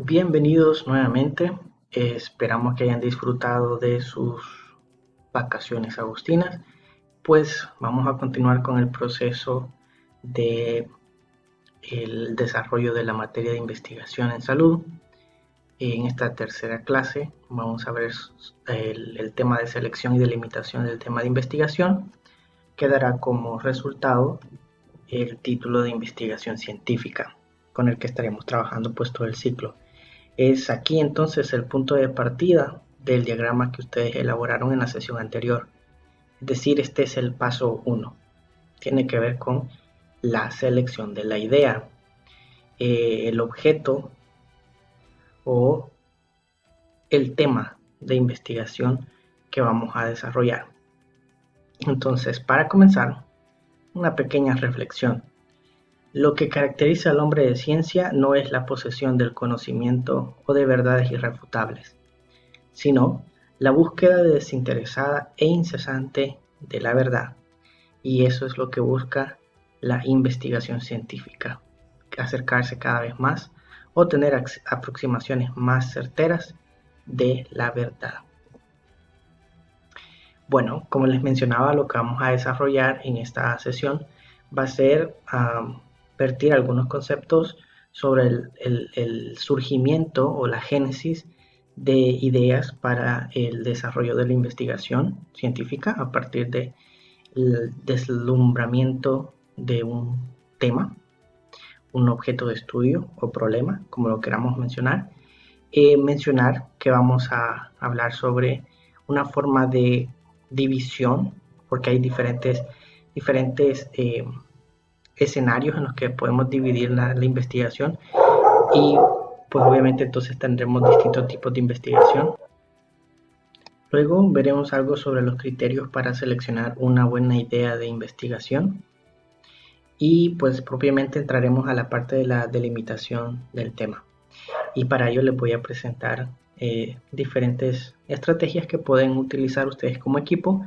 Bienvenidos nuevamente. Esperamos que hayan disfrutado de sus vacaciones agustinas. Pues vamos a continuar con el proceso de el desarrollo de la materia de investigación en salud. En esta tercera clase vamos a ver el tema de selección y delimitación del tema de investigación, que dará como resultado el título de investigación científica, con el que estaremos trabajando pues todo el ciclo. Es aquí entonces el punto de partida del diagrama que ustedes elaboraron en la sesión anterior. Es decir, este es el paso 1. Tiene que ver con la selección de la idea, el objeto o el tema de investigación que vamos a desarrollar. Entonces, para comenzar, una pequeña reflexión. Lo que caracteriza al hombre de ciencia no es la posesión del conocimiento o de verdades irrefutables, sino la búsqueda desinteresada e incesante de la verdad. Y eso es lo que busca la investigación científica, acercarse cada vez más o tener aproximaciones más certeras de la verdad. Bueno, como les mencionaba, lo que vamos a desarrollar en esta sesión va a ser vertir algunos conceptos sobre el surgimiento o la génesis de ideas para el desarrollo de la investigación científica a partir del deslumbramiento de un tema, un objeto de estudio o problema, como lo queramos mencionar. Mencionar que vamos a hablar sobre una forma de división, porque hay diferentes escenarios en los que podemos dividir la investigación y pues obviamente entonces tendremos distintos tipos de investigación. Luego veremos algo sobre los criterios para seleccionar una buena idea de investigación y pues propiamente entraremos a la parte de la delimitación del tema. Y para ello les voy a presentar diferentes estrategias que pueden utilizar ustedes como equipo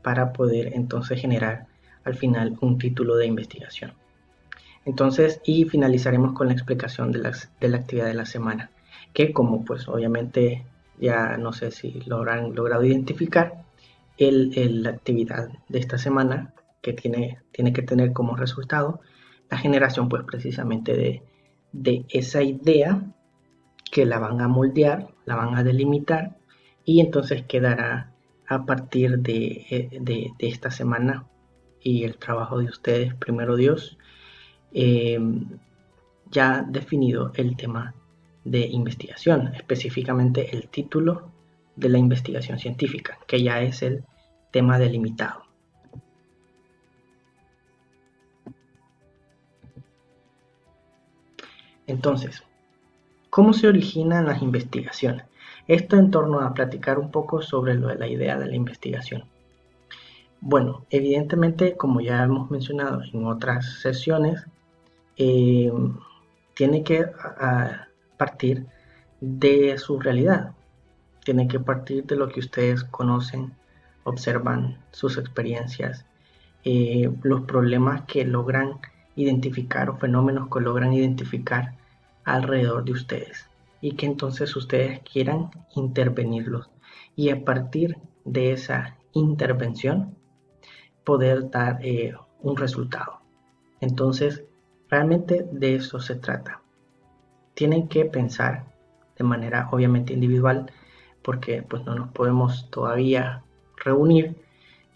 para poder entonces generar al final un título de investigación. Entonces, y finalizaremos con la explicación de la actividad de la semana, que como pues obviamente ya no sé si lo habrán logrado identificar, la actividad de esta semana que tiene que tener como resultado la generación pues precisamente de esa idea que la van a moldear, la van a delimitar y entonces quedará a partir de esta semana y el trabajo de ustedes, primero Dios, eh, ya definido el tema de investigación, específicamente el título de la investigación científica, que ya es el tema delimitado. Entonces, ¿cómo se originan las investigaciones? Esto en torno a platicar un poco sobre lo de la idea de la investigación. Bueno, evidentemente, como ya hemos mencionado en otras sesiones, eh, tiene que partir de su realidad, tiene que partir de lo que ustedes conocen, observan, sus experiencias, los problemas que logran identificar o fenómenos que logran identificar alrededor de ustedes y que entonces ustedes quieran intervenirlos y a partir de esa intervención poder dar un resultado. Entonces, realmente de eso se trata. Tienen que pensar de manera obviamente individual porque pues no nos podemos todavía reunir.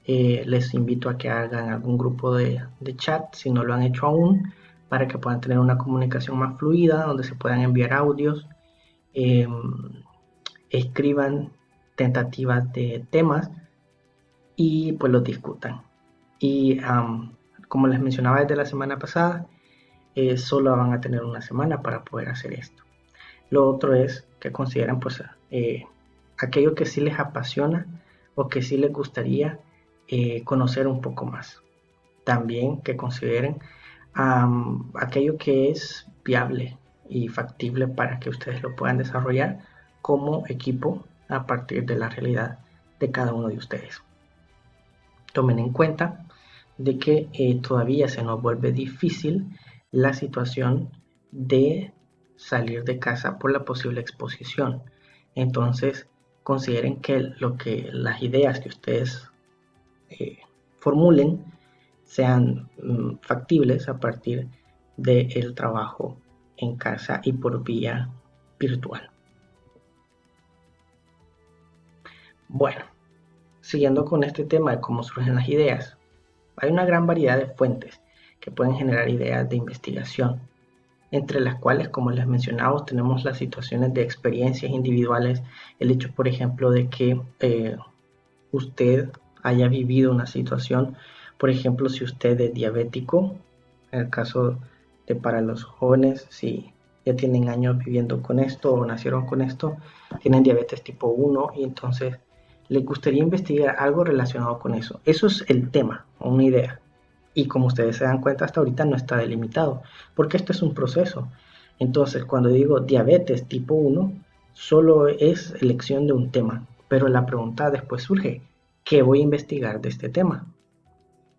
Les invito a que hagan algún grupo de chat si no lo han hecho aún para que puedan tener una comunicación más fluida donde se puedan enviar audios, eh, escriban tentativas de temas y pues los discutan. Y como les mencionaba desde la semana pasada, solo van a tener una semana para poder hacer esto. Lo otro es que consideren pues aquello que sí les apasiona o que sí les gustaría conocer un poco más. También que consideren aquello que es viable y factible para que ustedes lo puedan desarrollar como equipo a partir de la realidad de cada uno de ustedes. Tomen en cuenta de que todavía se nos vuelve difícil la situación de salir de casa por la posible exposición. Entonces, consideren que las ideas que ustedes formulen sean factibles a partir del trabajo en casa y por vía virtual. Bueno, siguiendo con este tema de cómo surgen las ideas, hay una gran variedad de fuentes que pueden generar ideas de investigación, entre las cuales, como les mencionaba, tenemos las situaciones de experiencias individuales, el hecho, por ejemplo, de que usted haya vivido una situación, por ejemplo, si usted es diabético, en el caso de para los jóvenes, si ya tienen años viviendo con esto o nacieron con esto, tienen diabetes tipo 1 y entonces les gustaría investigar algo relacionado con eso. Eso es el tema, una idea. Y como ustedes se dan cuenta, hasta ahorita no está delimitado, porque esto es un proceso. Entonces, cuando digo diabetes tipo 1, solo es elección de un tema, pero la pregunta después surge, ¿qué voy a investigar de este tema?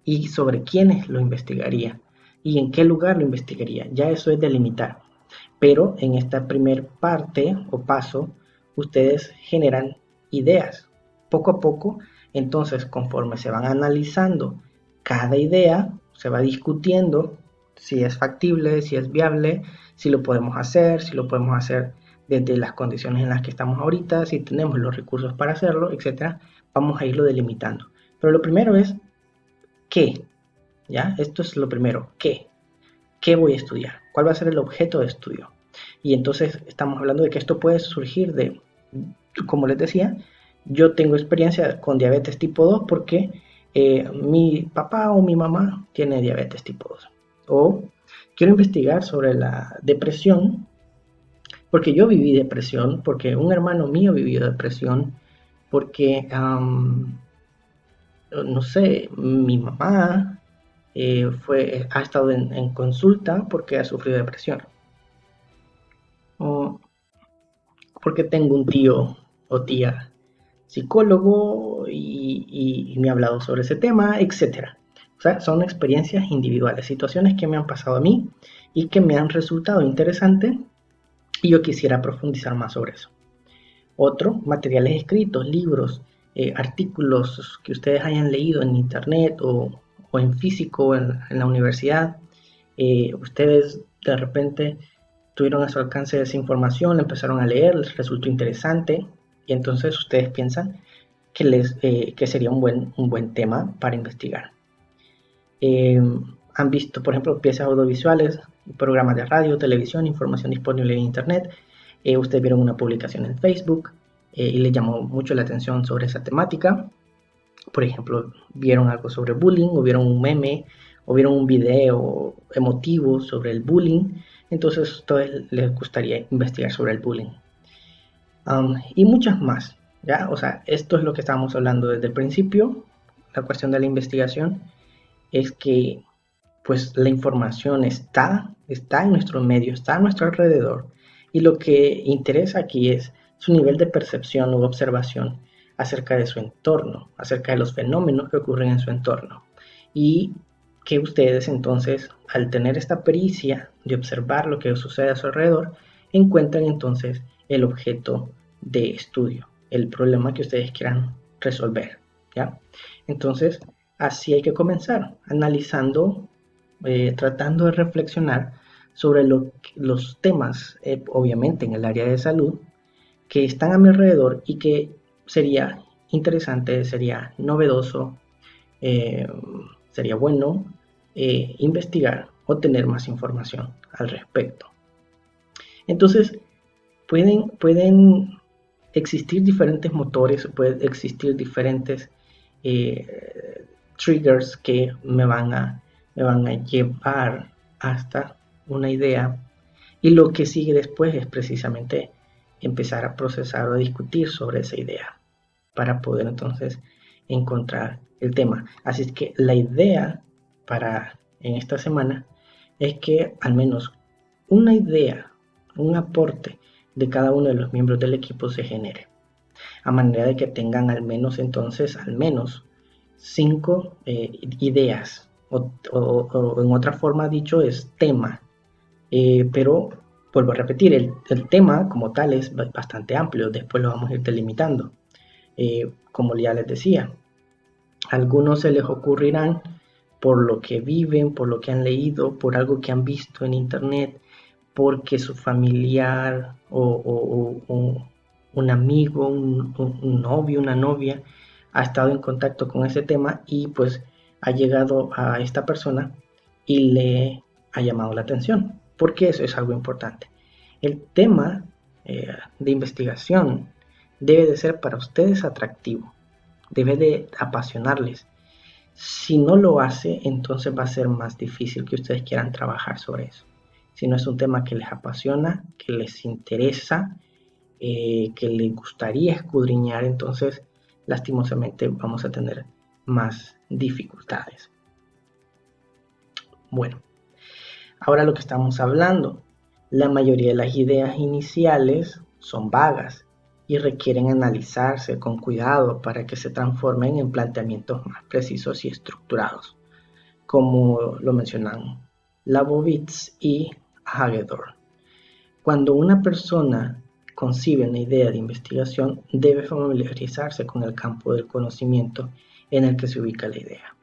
¿Y sobre quiénes lo investigaría? ¿Y en qué lugar lo investigaría? Ya eso es delimitar. Pero en esta primer parte o paso, ustedes generan ideas. Poco a poco, entonces, conforme se van analizando cada idea, se va discutiendo si es factible, si es viable, si lo podemos hacer, si lo podemos hacer desde las condiciones en las que estamos ahorita, si tenemos los recursos para hacerlo, etcétera. Vamos a irlo delimitando. Pero lo primero es ¿qué? ¿Ya? Esto es lo primero. ¿Qué? ¿Qué voy a estudiar? ¿Cuál va a ser el objeto de estudio? Y entonces estamos hablando de que esto puede surgir de, como les decía, yo tengo experiencia con diabetes tipo 2 porque mi papá o mi mamá tiene diabetes tipo 2. O quiero investigar sobre la depresión porque yo viví depresión, porque un hermano mío vivió depresión, porque, no sé, mi mamá ha estado en consulta porque ha sufrido depresión. O porque tengo un tío o tía psicólogo y me ha hablado sobre ese tema, etcétera. O sea, son experiencias individuales, situaciones que me han pasado a mí y que me han resultado interesantes y yo quisiera profundizar más sobre eso. Otro, materiales escritos, libros, artículos que ustedes hayan leído en internet o en físico en la universidad. Ustedes de repente tuvieron a su alcance esa información, la empezaron a leer, les resultó interesante y entonces ustedes piensan que sería un buen tema para investigar. Han visto, por ejemplo, piezas audiovisuales, programas de radio, televisión, información disponible en internet. Ustedes vieron una publicación en Facebook y les llamó mucho la atención sobre esa temática. Por ejemplo, vieron algo sobre bullying, o vieron un meme, o vieron un video emotivo sobre el bullying. Entonces, a ustedes les gustaría investigar sobre el bullying. Y muchas más, ¿ya? O sea, esto es lo que estábamos hablando desde el principio. La cuestión de la investigación es que pues la información está en nuestro medio, está a nuestro alrededor y lo que interesa aquí es su nivel de percepción u observación acerca de su entorno, acerca de los fenómenos que ocurren en su entorno y que ustedes entonces al tener esta pericia de observar lo que sucede a su alrededor encuentran entonces el objeto de estudio, el problema que ustedes quieran resolver, ¿ya? Entonces, así hay que comenzar, analizando, tratando de reflexionar sobre los temas, obviamente en el área de salud, que están a mi alrededor y que sería interesante, sería novedoso, eh, sería bueno investigar o tener más información al respecto. Entonces, pueden existir diferentes motores, pueden existir diferentes triggers que me van a llevar hasta una idea y lo que sigue después es precisamente empezar a procesar o a discutir sobre esa idea para poder entonces encontrar el tema. Así es que la idea para en esta semana es que al menos una idea, un aporte de cada uno de los miembros del equipo se genere, a manera de que tengan al menos entonces, al menos 5 ideas, o en otra forma dicho es tema, pero Vuelvo a repetir, el tema como tal es bastante amplio, después lo vamos a ir delimitando. Como ya les decía, a algunos se les ocurrirán por lo que viven, por lo que han leído, por algo que han visto en internet, porque su familiar o un amigo, un novio, una novia ha estado en contacto con ese tema y pues ha llegado a esta persona y le ha llamado la atención, porque eso es algo importante. El tema de investigación debe de ser para ustedes atractivo, debe de apasionarles. Si no lo hace, entonces va a ser más difícil que ustedes quieran trabajar sobre eso. Si no es un tema que les apasiona, que les interesa, que les gustaría escudriñar, entonces lastimosamente vamos a tener más dificultades. Bueno, ahora lo que estamos hablando, la mayoría de las ideas iniciales son vagas y requieren analizarse con cuidado para que se transformen en planteamientos más precisos y estructurados, como lo mencionan Labovitz y Hagedorn. Cuando una persona concibe una idea de investigación, debe familiarizarse con el campo del conocimiento en el que se ubica la idea.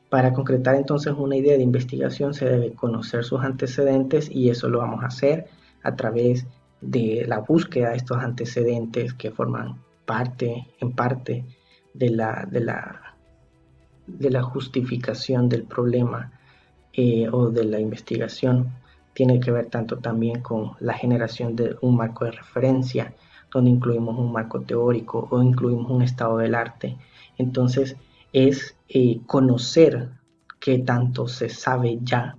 Para concretar entonces una idea de investigación se debe conocer sus antecedentes y eso lo vamos a hacer a través de la búsqueda de estos antecedentes que forman en parte de la justificación del problema o de la investigación. Tiene que ver tanto también con la generación de un marco de referencia, donde incluimos un marco teórico o incluimos un estado del arte. Entonces es conocer qué tanto se sabe ya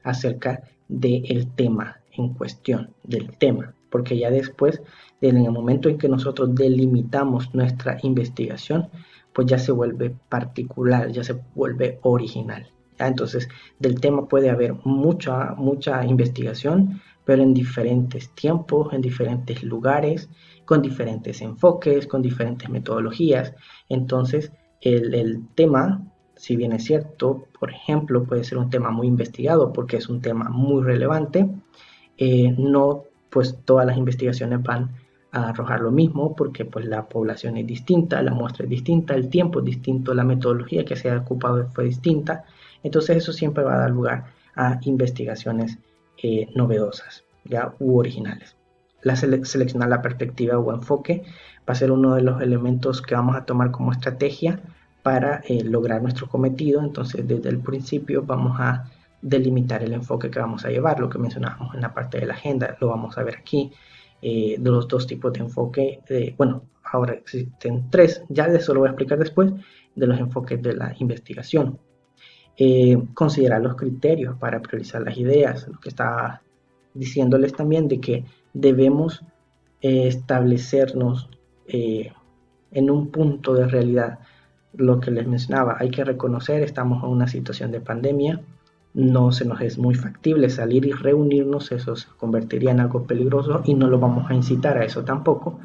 acerca del tema en cuestión, del tema, porque ya después, en el momento en que nosotros delimitamos nuestra investigación, pues ya se vuelve particular, ya se vuelve original. ¿Ya? Entonces, del tema puede haber mucha investigación, pero en diferentes tiempos, en diferentes lugares, con diferentes enfoques, con diferentes metodologías. Entonces, el tema, si bien es cierto, por ejemplo, puede ser un tema muy investigado porque es un tema muy relevante, no pues todas las investigaciones van a arrojar lo mismo porque pues la población es distinta, la muestra es distinta, el tiempo es distinto, la metodología que se ha ocupado fue distinta, entonces eso siempre va a dar lugar a investigaciones novedosas, ¿ya? U originales. Seleccionar la perspectiva o enfoque va a ser uno de los elementos que vamos a tomar como estrategia para lograr nuestro cometido. Entonces desde el principio vamos a delimitar el enfoque que vamos a llevar, lo que mencionábamos en la parte de la agenda, lo vamos a ver aquí, de los dos tipos de enfoque, bueno, ahora existen tres, ya de eso lo voy a explicar después, de los enfoques de la investigación. Considerar los criterios para priorizar las ideas, lo que estaba diciéndoles también de que debemos establecernos en un punto de realidad. Lo que les mencionaba, hay que reconocer, estamos en una situación de pandemia, no se nos es muy factible salir y reunirnos, eso se convertiría en algo peligroso y no lo vamos a incitar a eso tampoco,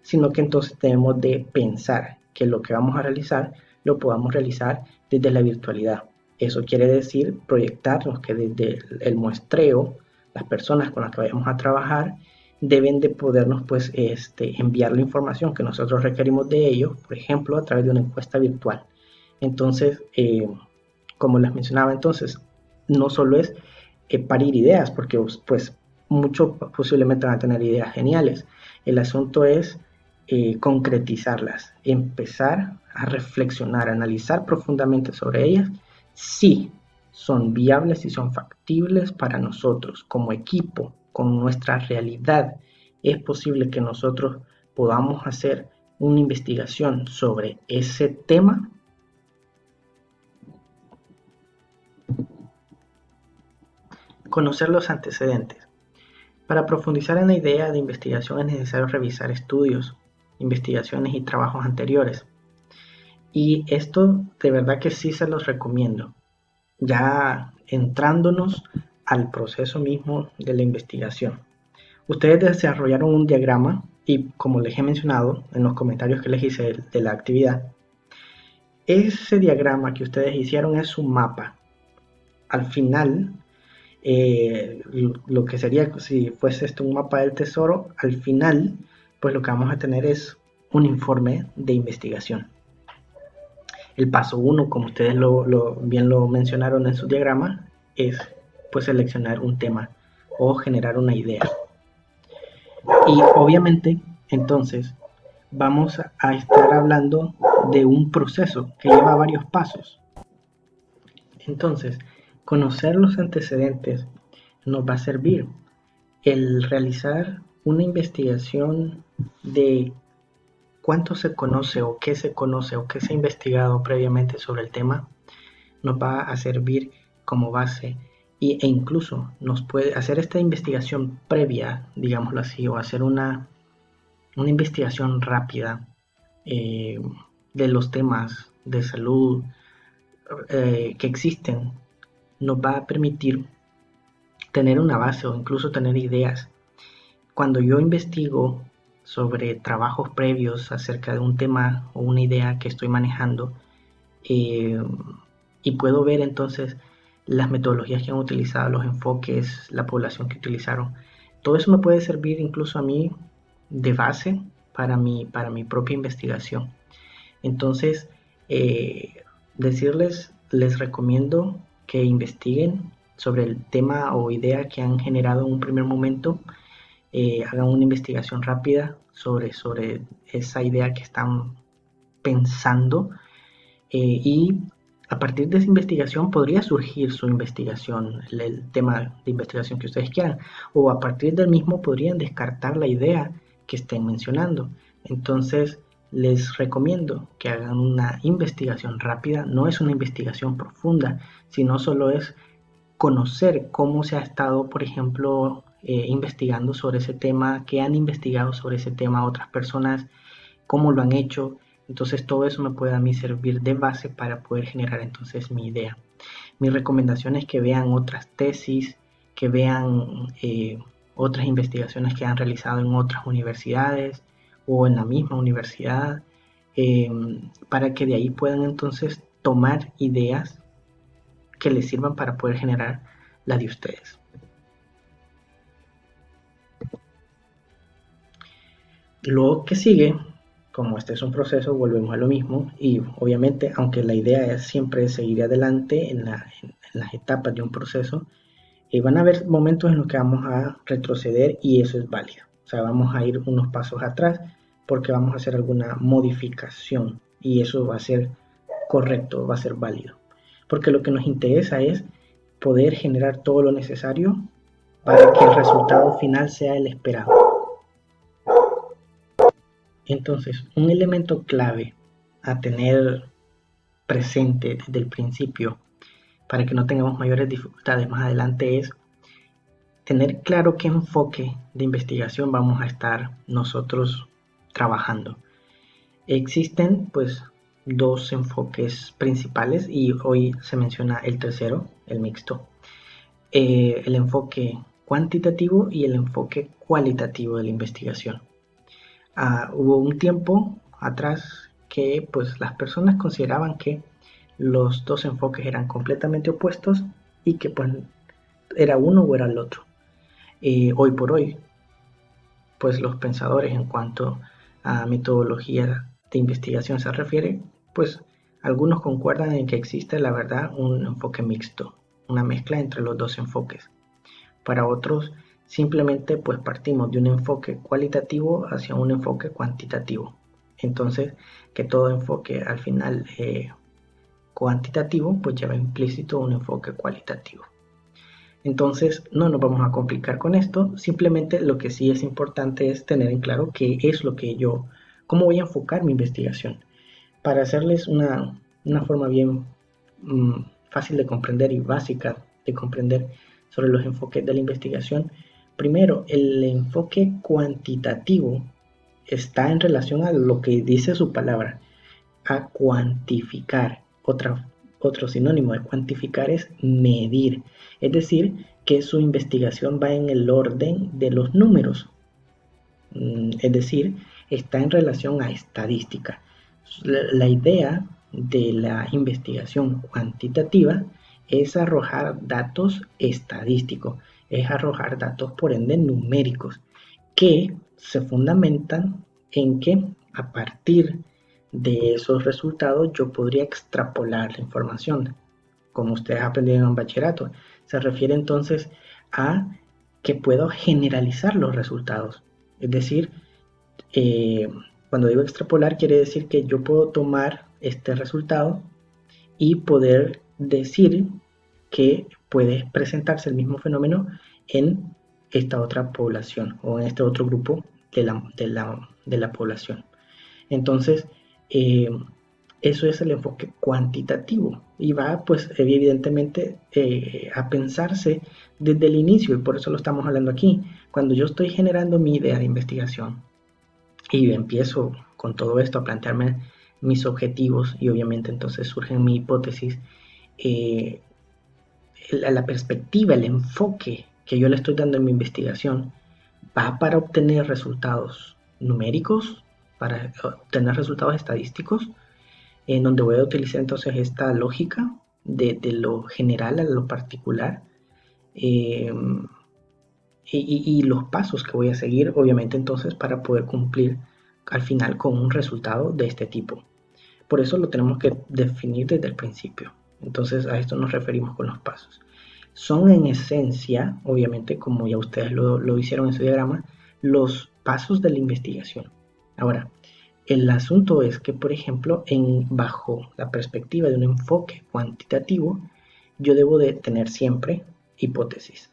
sino que entonces debemos de pensar que lo que vamos a realizar lo podamos realizar desde la virtualidad. Eso quiere decir proyectarnos que desde el muestreo, las personas con las que vayamos a trabajar deben de podernos pues enviar la información que nosotros requerimos de ellos, por ejemplo, a través de una encuesta virtual. Entonces, como les mencionaba entonces, no solo es parir ideas, porque pues muchos posiblemente van a tener ideas geniales. El asunto es concretizarlas, empezar a reflexionar, a analizar profundamente sobre ellas, si son viables, si son factibles para nosotros como equipo, con nuestra realidad. Es posible que nosotros podamos hacer una investigación sobre ese tema. Conocer los antecedentes. Para profundizar en la idea de investigación es necesario revisar estudios, investigaciones y trabajos anteriores. Y esto de verdad que sí se los recomiendo. Ya entrándonos al proceso mismo de la investigación. Ustedes desarrollaron un diagrama y como les he mencionado en los comentarios que les hice de la actividad, ese diagrama que ustedes hicieron es un mapa. Al final lo que sería si fuese esto un mapa del tesoro, al final, pues lo que vamos a tener es un informe de investigación. El paso 1, como ustedes bien lo mencionaron en su diagrama, es pues seleccionar un tema o generar una idea. Y obviamente, entonces, vamos a estar hablando de un proceso que lleva varios pasos. Entonces, conocer los antecedentes nos va a servir. El realizar una investigación de cuánto se conoce o qué se conoce o qué se ha investigado previamente sobre el tema nos va a servir como base e incluso nos puede hacer esta investigación previa, digámoslo así, o hacer una investigación rápida eh, de los temas de salud que existen, nos va a permitir tener una base o incluso tener ideas. Cuando yo investigo sobre trabajos previos acerca de un tema o una idea que estoy manejando, eh, y puedo ver entonces las metodologías que han utilizado, los enfoques, la población que utilizaron. Todo eso me puede servir incluso a mí de base para mi propia investigación. Entonces, les recomiendo que investiguen sobre el tema o idea que han generado en un primer momento, hagan una investigación rápida sobre esa idea que están pensando, y a partir de esa investigación podría surgir su investigación, el tema de investigación que ustedes quieran, o a partir del mismo podrían descartar la idea que estén mencionando. Entonces, les recomiendo que hagan una investigación rápida, no es una investigación profunda, sino solo es conocer cómo se ha estado, por ejemplo, investigando sobre ese tema, qué han investigado sobre ese tema otras personas, cómo lo han hecho. Entonces todo eso me puede a mí servir de base para poder generar entonces mi idea. Mi recomendación es que vean otras tesis, que vean otras investigaciones que han realizado en otras universidades o en la misma universidad, eh, para que de ahí puedan entonces tomar ideas que les sirvan para poder generar la de ustedes. Lo que sigue, como este es un proceso, volvemos a lo mismo y obviamente, aunque la idea es siempre seguir adelante en las etapas de un proceso, van a haber momentos en los que vamos a retroceder y eso es válido. O sea, vamos a ir unos pasos atrás porque vamos a hacer alguna modificación y eso va a ser correcto, va a ser válido. Porque lo que nos interesa es poder generar todo lo necesario para que el resultado final sea el esperado. Entonces, un elemento clave a tener presente desde el principio para que no tengamos mayores dificultades más adelante es tener claro qué enfoque de investigación vamos a estar nosotros trabajando. Existen pues dos enfoques principales y hoy se menciona el tercero, el mixto. El enfoque cuantitativo y el enfoque cualitativo de la investigación. Hubo un tiempo atrás que pues las personas consideraban que los dos enfoques eran completamente opuestos y que pues era uno o era el otro. Hoy por hoy, pues los pensadores en cuanto a metodología de investigación se refiere, pues algunos concuerdan en que existe la verdad un enfoque mixto, una mezcla entre los dos enfoques. Para otros, simplemente pues partimos de un enfoque cualitativo hacia un enfoque cuantitativo. Entonces, que todo enfoque al final cuantitativo pues lleva implícito un enfoque cualitativo. Entonces, no nos vamos a complicar con esto, simplemente lo que sí es importante es tener en claro qué es lo que cómo voy a enfocar mi investigación. Para hacerles una forma bien fácil de comprender y básica de comprender sobre los enfoques de la investigación, primero, el enfoque cuantitativo está en relación a lo que dice su palabra, a cuantificar. Otro sinónimo de cuantificar es medir, es decir, que su investigación va en el orden de los números, es decir, está en relación a estadística. La idea de la investigación cuantitativa es arrojar datos estadísticos, es arrojar datos por ende numéricos, que se fundamentan en que a partir de esos resultados yo podría extrapolar la información, como ustedes aprendieron en bachillerato. Se refiere entonces a que puedo generalizar los resultados. Es decir, eh, cuando digo extrapolar quiere decir que yo puedo tomar este resultado y poder decir que puede presentarse el mismo fenómeno en esta otra población o en este otro grupo de la población. Entonces, eh, eso es el enfoque cuantitativo y va pues evidentemente a pensarse desde el inicio y por eso lo estamos hablando aquí. Cuando yo estoy generando mi idea de investigación y empiezo con todo esto a plantearme mis objetivos y obviamente entonces surge mi hipótesis, eh, la perspectiva, el enfoque que yo le estoy dando en mi investigación va para obtener resultados numéricos, para obtener resultados estadísticos, en donde voy a utilizar entonces esta lógica de lo general a lo particular, eh, y los pasos que voy a seguir, obviamente entonces para poder cumplir al final con un resultado de este tipo. Por eso lo tenemos que definir desde el principio. Entonces a esto nos referimos con los pasos. Son en esencia, obviamente, como ya ustedes lo hicieron en su diagrama, los pasos de la investigación. Ahora, el asunto es que, por ejemplo, bajo la perspectiva de un enfoque cuantitativo, yo debo de tener siempre hipótesis.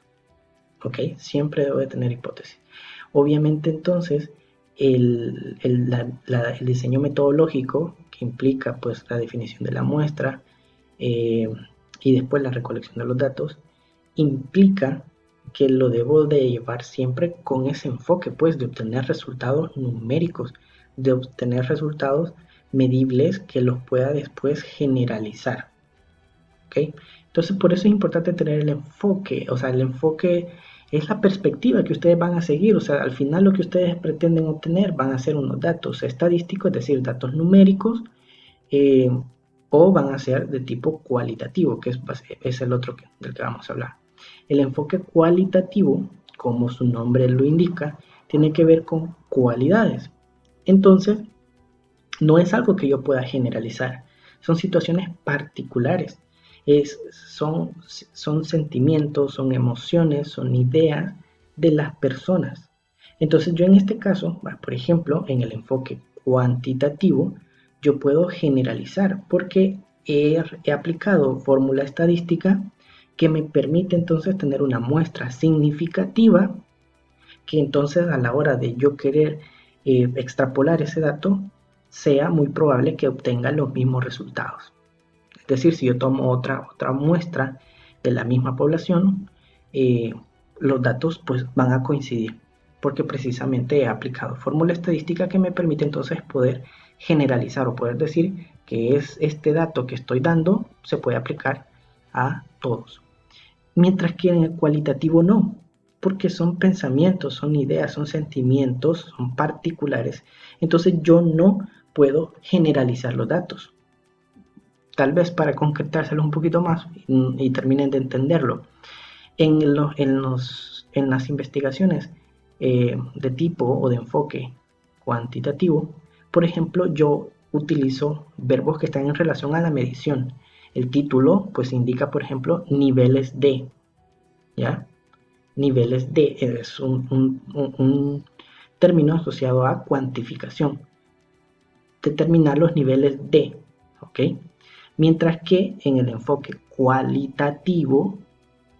¿Ok? Siempre debo de tener hipótesis. Obviamente, entonces, el diseño metodológico, que implica pues la definición de la muestra eh, y después la recolección de los datos, implica que lo debo de llevar siempre con ese enfoque, pues, de obtener resultados numéricos, de obtener resultados medibles que los pueda después generalizar. ¿Ok? Entonces, por eso es importante tener el enfoque, o sea, el enfoque es la perspectiva que ustedes van a seguir, o sea, al final lo que ustedes pretenden obtener van a ser unos datos estadísticos, es decir, datos numéricos, eh, o van a ser de tipo cualitativo, que es el otro del que vamos a hablar. El enfoque cualitativo, como su nombre lo indica, tiene que ver con cualidades. Entonces, no es algo que yo pueda generalizar, son situaciones particulares, son sentimientos, son emociones, son ideas de las personas. Entonces yo en este caso, por ejemplo, en el enfoque cuantitativo, yo puedo generalizar porque he aplicado fórmula estadística que me permite entonces tener una muestra significativa que entonces a la hora de yo querer extrapolar ese dato, sea muy probable que obtenga los mismos resultados. Es decir, si yo tomo otra muestra de la misma población, eh, los datos pues van a coincidir, porque precisamente he aplicado fórmula estadística que me permite entonces poder generalizar o poder decir que es este dato que estoy dando se puede aplicar a todos. Mientras que en el cualitativo no, porque son pensamientos, son ideas, son sentimientos, son particulares. Entonces yo no puedo generalizar los datos. Tal vez para concretárselos un poquito más y terminen de entenderlo. En las investigaciones de tipo o de enfoque cuantitativo, por ejemplo, yo utilizo verbos que están en relación a la medición. El título pues indica, por ejemplo, niveles de, ¿ya? Niveles de es un término asociado a cuantificación. Determinar los niveles de, ¿ok? Mientras que en el enfoque cualitativo,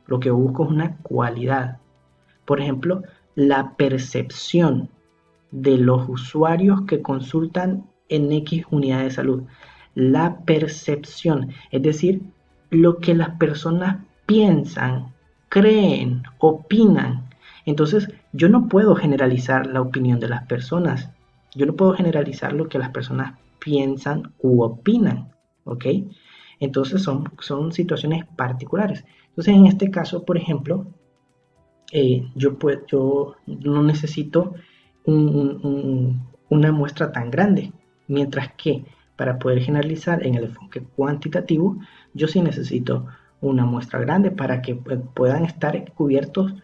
lo que busco es una cualidad. Por ejemplo, la percepción de los usuarios que consultan en X unidad de salud. La percepción, es decir, lo que las personas piensan, creen, opinan. Entonces, yo no puedo generalizar la opinión de las personas. Yo no puedo generalizar lo que las personas piensan u opinan. ¿Ok? Entonces son situaciones particulares. Entonces, en este caso, por ejemplo, yo no necesito una muestra tan grande, mientras que para poder generalizar en el enfoque cuantitativo, yo sí necesito una muestra grande para que puedan estar cubiertos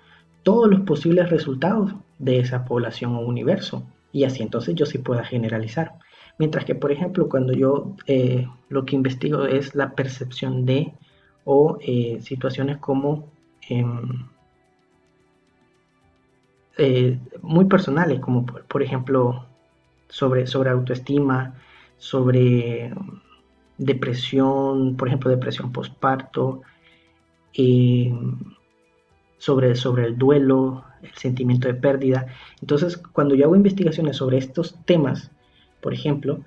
todos los posibles resultados de esa población o universo, y así entonces yo sí pueda generalizar. Mientras que, por ejemplo, cuando yo lo que investigo es la percepción de o situaciones como muy personales, como por ejemplo sobre autoestima, sobre depresión, por ejemplo, depresión postparto, eh, sobre el duelo, el sentimiento de pérdida. Entonces, cuando yo hago investigaciones sobre estos temas, por ejemplo,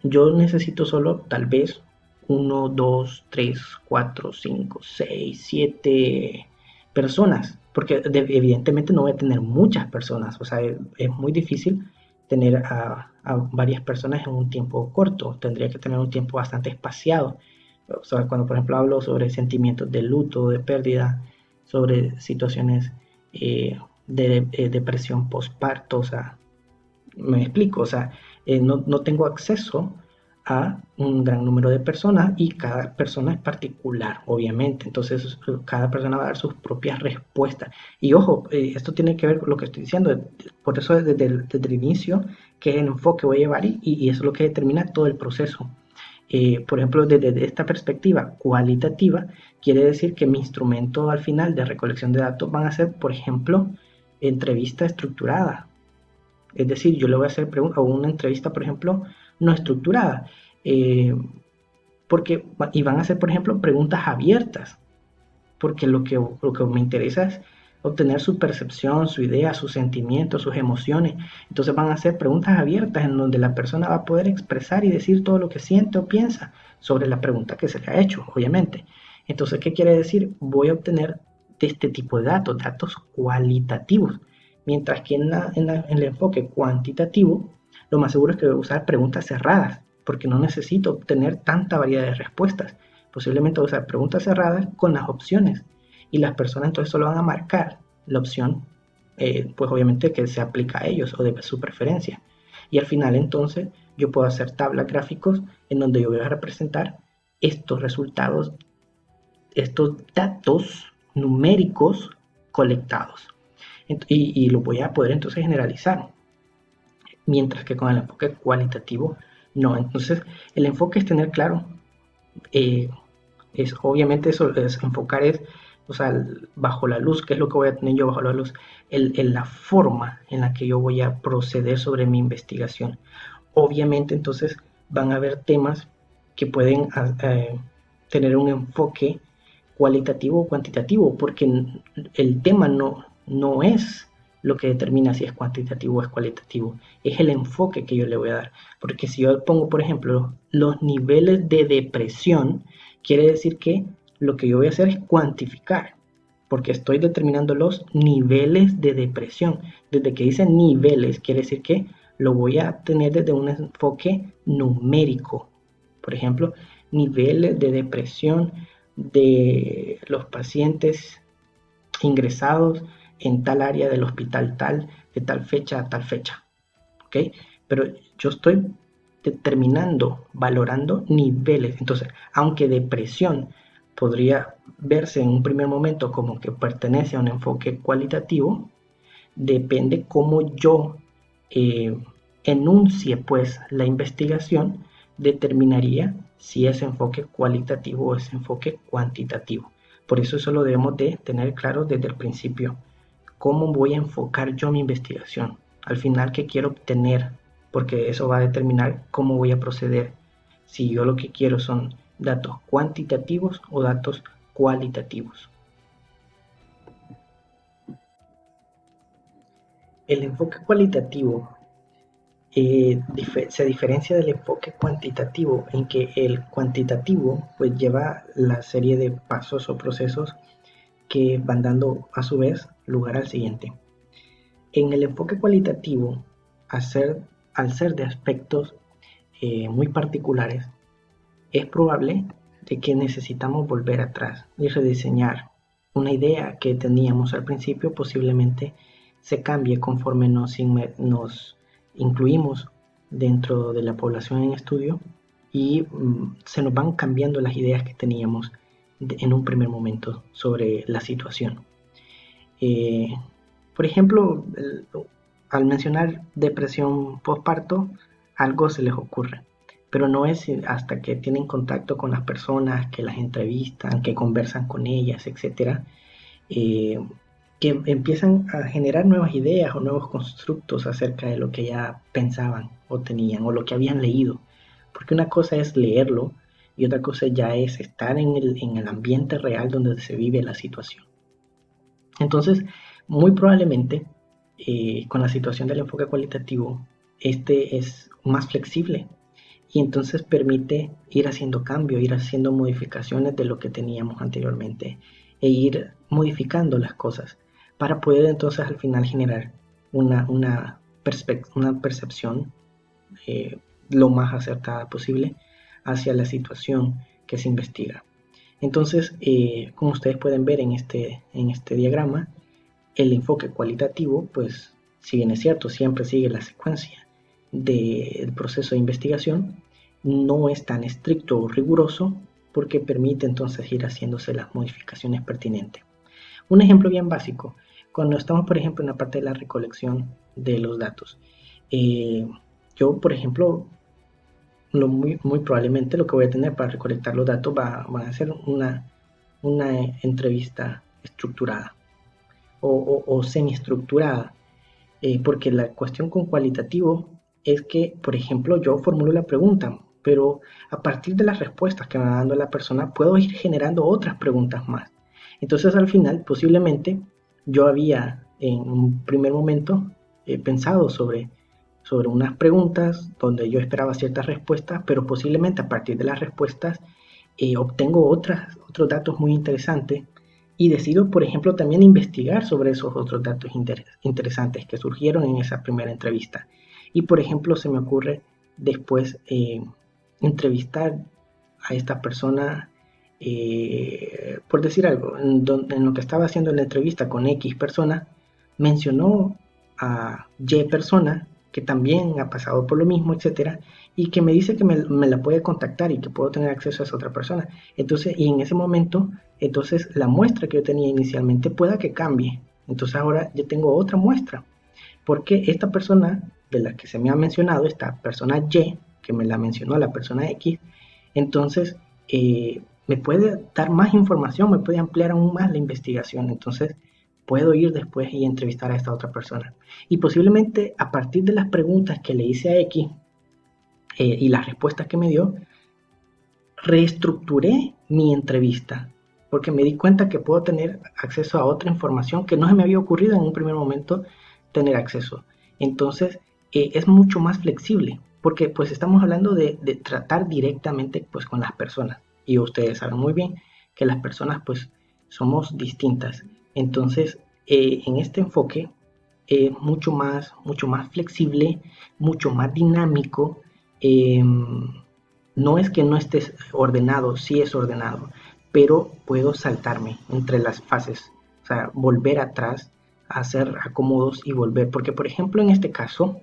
yo necesito solo tal vez uno, dos, tres, cuatro, cinco, seis, siete personas, porque evidentemente no voy a tener muchas personas, o sea, es muy difícil tener a varias personas en un tiempo corto, tendría que tener un tiempo bastante espaciado. O sea, cuando por ejemplo hablo sobre sentimientos de luto, de pérdida, sobre situaciones de depresión postparto, o sea, me explico, o sea, no tengo acceso a un gran número de personas y cada persona es particular, obviamente. Entonces, cada persona va a dar sus propias respuestas. Y ojo, esto tiene que ver con lo que estoy diciendo. Por eso desde el inicio, qué enfoque voy a llevar y eso es lo que determina todo el proceso. Por ejemplo, desde esta perspectiva cualitativa, quiere decir que mi instrumento al final de recolección de datos van a ser, por ejemplo, entrevista estructurada. Es decir, yo le voy a hacer o una entrevista, por ejemplo, no estructurada, eh, y van a hacer, por ejemplo, preguntas abiertas, porque lo que me interesa es obtener su percepción, su idea, sus sentimientos, sus emociones. Entonces van a ser preguntas abiertas en donde la persona va a poder expresar y decir todo lo que siente o piensa sobre la pregunta que se le ha hecho, obviamente. Entonces, ¿qué quiere decir? Voy a obtener de este tipo de datos, datos cualitativos. Mientras que en el enfoque cuantitativo, lo más seguro es que voy a usar preguntas cerradas, porque no necesito obtener tanta variedad de respuestas. Posiblemente voy a usar preguntas cerradas con las opciones, y las personas entonces solo van a marcar la opción, pues obviamente que se aplica a ellos o de su preferencia. Y al final entonces yo puedo hacer tablas gráficos en donde yo voy a representar estos resultados, estos datos numéricos colectados. Y lo voy a poder entonces generalizar, mientras que con el enfoque cualitativo no. Entonces el enfoque es tener claro, eh, es obviamente eso, es enfocar es, o sea, bajo la luz, ¿qué es lo que voy a tener yo bajo la luz? La forma en la que yo voy a proceder sobre mi investigación. Obviamente entonces van a haber temas que pueden tener un enfoque cualitativo o cuantitativo, porque el tema no es lo que determina si es cuantitativo o es cualitativo, es el enfoque que yo le voy a dar. Porque si yo pongo, por ejemplo, los niveles de depresión, quiere decir que lo que yo voy a hacer es cuantificar, porque estoy determinando los niveles de depresión. Desde que dice niveles, quiere decir que lo voy a tener desde un enfoque numérico. Por ejemplo, niveles de depresión de los pacientes ingresados en tal área del hospital tal, de tal fecha a tal fecha. ¿Ok? Pero yo estoy determinando, valorando niveles. Entonces, aunque depresión podría verse en un primer momento como que pertenece a un enfoque cualitativo, depende cómo yo eh, enuncie pues la investigación, determinaría si es enfoque cualitativo o es enfoque cuantitativo. Por eso lo debemos de tener claro desde el principio. ¿Cómo voy a enfocar yo mi investigación? Al final, ¿qué quiero obtener? Porque eso va a determinar cómo voy a proceder. Si yo lo que quiero son datos cuantitativos o datos cualitativos. El enfoque cualitativo se diferencia del enfoque cuantitativo en que el cuantitativo pues lleva la serie de pasos o procesos que van dando a su vez lugar al siguiente. En el enfoque cualitativo, al ser de aspectos muy particulares, es probable de que necesitamos volver atrás y rediseñar una idea que teníamos al principio. Posiblemente se cambie conforme nos incluimos dentro de la población en estudio y se nos van cambiando las ideas que teníamos en un primer momento sobre la situación. Por ejemplo, al mencionar depresión postparto, algo se les ocurre, pero no es hasta que tienen contacto con las personas, que las entrevistan, que conversan con ellas, etcétera, eh, que empiezan a generar nuevas ideas o nuevos constructos acerca de lo que ya pensaban o tenían o lo que habían leído. Porque una cosa es leerlo y otra cosa ya es estar en el ambiente real donde se vive la situación. Entonces, muy probablemente con la situación del enfoque cualitativo, este es más flexible y entonces permite ir haciendo cambios, ir haciendo modificaciones de lo que teníamos anteriormente e ir modificando las cosas para poder entonces al final generar una percepción lo más acertada posible hacia la situación que se investiga. Entonces, como ustedes pueden ver en este diagrama, el enfoque cualitativo, pues si bien es cierto, siempre sigue la secuencia del proceso de investigación, no es tan estricto o riguroso porque permite entonces ir haciéndose las modificaciones pertinentes. Un ejemplo bien básico, cuando estamos por ejemplo en la parte de la recolección de los datos, eh, yo por ejemplo, muy probablemente lo que voy a tener para recolectar los datos va a ser una entrevista estructurada o semiestructurada, porque la cuestión con cualitativo es que, por ejemplo, yo formulo la pregunta, pero a partir de las respuestas que me va dando la persona, puedo ir generando otras preguntas más. Entonces, al final, posiblemente, yo había en un primer momento pensado sobre unas preguntas donde yo esperaba ciertas respuestas, pero posiblemente a partir de las respuestas obtengo otros datos muy interesantes y decido, por ejemplo, también investigar sobre esos otros datos interesantes que surgieron en esa primera entrevista. Y, por ejemplo, se me ocurre después entrevistar a esta persona, por decir algo, en lo que estaba haciendo la entrevista con X persona, mencionó a Y persona que también ha pasado por lo mismo, etcétera, y que me dice que me la puede contactar y que puedo tener acceso a esa otra persona. Entonces, y en ese momento, entonces la muestra que yo tenía inicialmente pueda que cambie. Entonces ahora yo tengo otra muestra, porque esta persona de la que se me ha mencionado, esta persona Y, que me la mencionó la persona X, entonces me puede dar más información, me puede ampliar aún más la investigación. Entonces, puedo ir después y entrevistar a esta otra persona. Y posiblemente a partir de las preguntas que le hice a X y las respuestas que me dio, reestructuré mi entrevista porque me di cuenta que puedo tener acceso a otra información que no se me había ocurrido en un primer momento tener acceso. Entonces, es mucho más flexible porque pues estamos hablando de tratar directamente pues con las personas y ustedes saben muy bien que las personas pues somos distintas. Entonces, en este enfoque mucho más flexible, mucho más dinámico. No es que no estés ordenado, sí es ordenado, pero puedo saltarme entre las fases, o sea, volver atrás, hacer acomodos y volver, porque por ejemplo en este caso,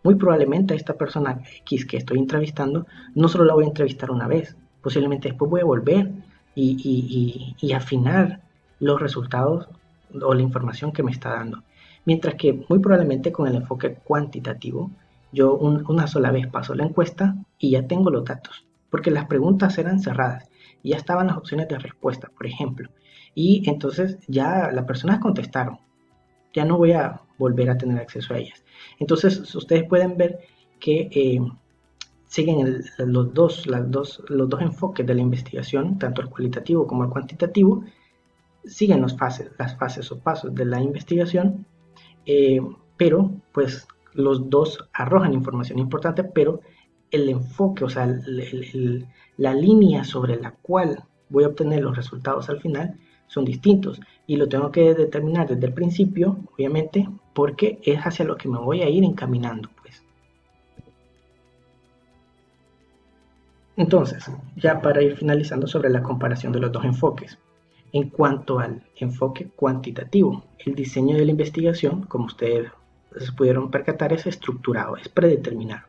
muy probablemente a esta persona X que estoy entrevistando, no solo la voy a entrevistar una vez, posiblemente después voy a volver y afinar los resultados o la información que me está dando. Mientras que muy probablemente con el enfoque cuantitativo, yo una sola vez paso la encuesta y ya tengo los datos, porque las preguntas eran cerradas, y ya estaban las opciones de respuesta, por ejemplo, y entonces ya las personas contestaron, ya no voy a volver a tener acceso a ellas. Entonces ustedes pueden ver que siguen los dos enfoques de la investigación, tanto el cualitativo como el cuantitativo, siguen las fases o pasos de la investigación, pero pues los dos arrojan información importante, pero el enfoque, o sea, la línea sobre la cual voy a obtener los resultados al final son distintos y lo tengo que determinar desde el principio, obviamente, porque es hacia lo que me voy a ir encaminando, pues. Entonces, ya para ir finalizando sobre la comparación de los dos enfoques. En cuanto al enfoque cuantitativo, el diseño de la investigación, como ustedes se pudieron percatar, es estructurado, es predeterminado.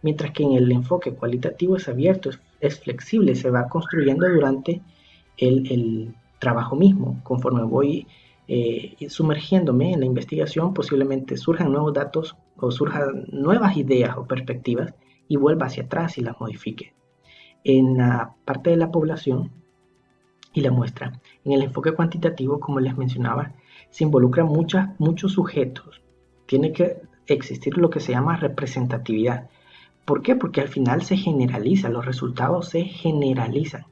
mientras que en el enfoque cualitativo es abierto, es flexible, se va construyendo durante el trabajo mismo. Conforme voy sumergiéndome en la investigación, posiblemente surjan nuevos datos o surjan nuevas ideas o perspectivas y vuelva hacia atrás y las modifique. En la parte de la población y la muestra, en el enfoque cuantitativo, como les mencionaba, se involucran muchos sujetos. Tiene que existir lo que se llama representatividad. ¿Por qué? Porque al final se generaliza, los resultados se generalizan.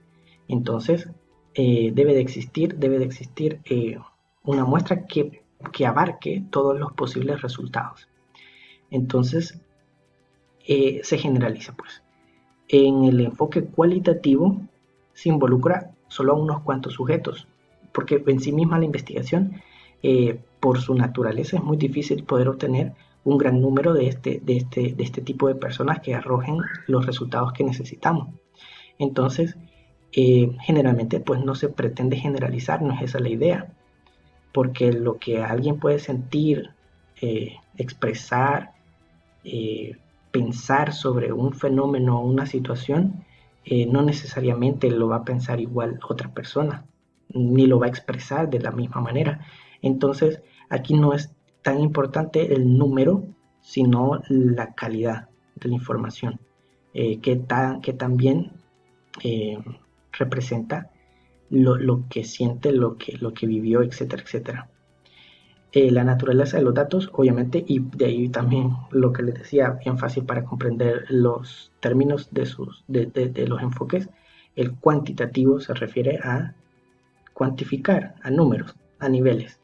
Entonces, debe de existir una muestra que abarque todos los posibles resultados. Entonces, se generaliza, pues. En el enfoque cualitativo se involucra solo a unos cuantos sujetos, porque en sí misma la investigación, por su naturaleza, es muy difícil poder obtener un gran número de este tipo de personas que arrojen los resultados que necesitamos. Entonces, generalmente pues no se pretende generalizar, no es esa la idea, porque lo que alguien puede sentir, expresar, pensar sobre un fenómeno o una situación, no necesariamente lo va a pensar igual otra persona, ni lo va a expresar de la misma manera. Entonces, aquí no es tan importante el número, sino la calidad de la información, que también representa lo que siente, lo que vivió, etcétera, etcétera. La naturaleza de los datos, obviamente, y de ahí también lo que les decía, bien fácil para comprender los términos de los enfoques. El cuantitativo se refiere a cuantificar, a números, a niveles,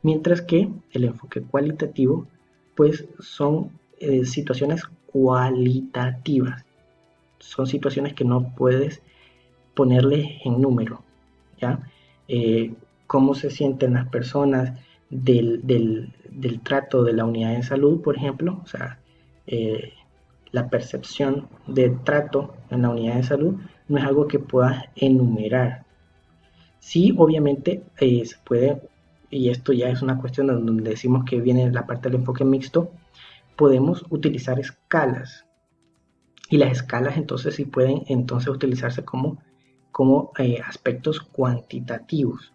mientras que el enfoque cualitativo, pues son situaciones cualitativas, son situaciones que no puedes ponerle en número, ¿ya? Cómo se sienten las personas del trato de la unidad de salud, por ejemplo, o sea, la percepción del trato en la unidad de salud no es algo que puedas enumerar. Sí, obviamente se puede, y esto ya es una cuestión donde decimos que viene la parte del enfoque mixto, podemos utilizar escalas, y las escalas entonces sí pueden entonces utilizarse como aspectos cuantitativos,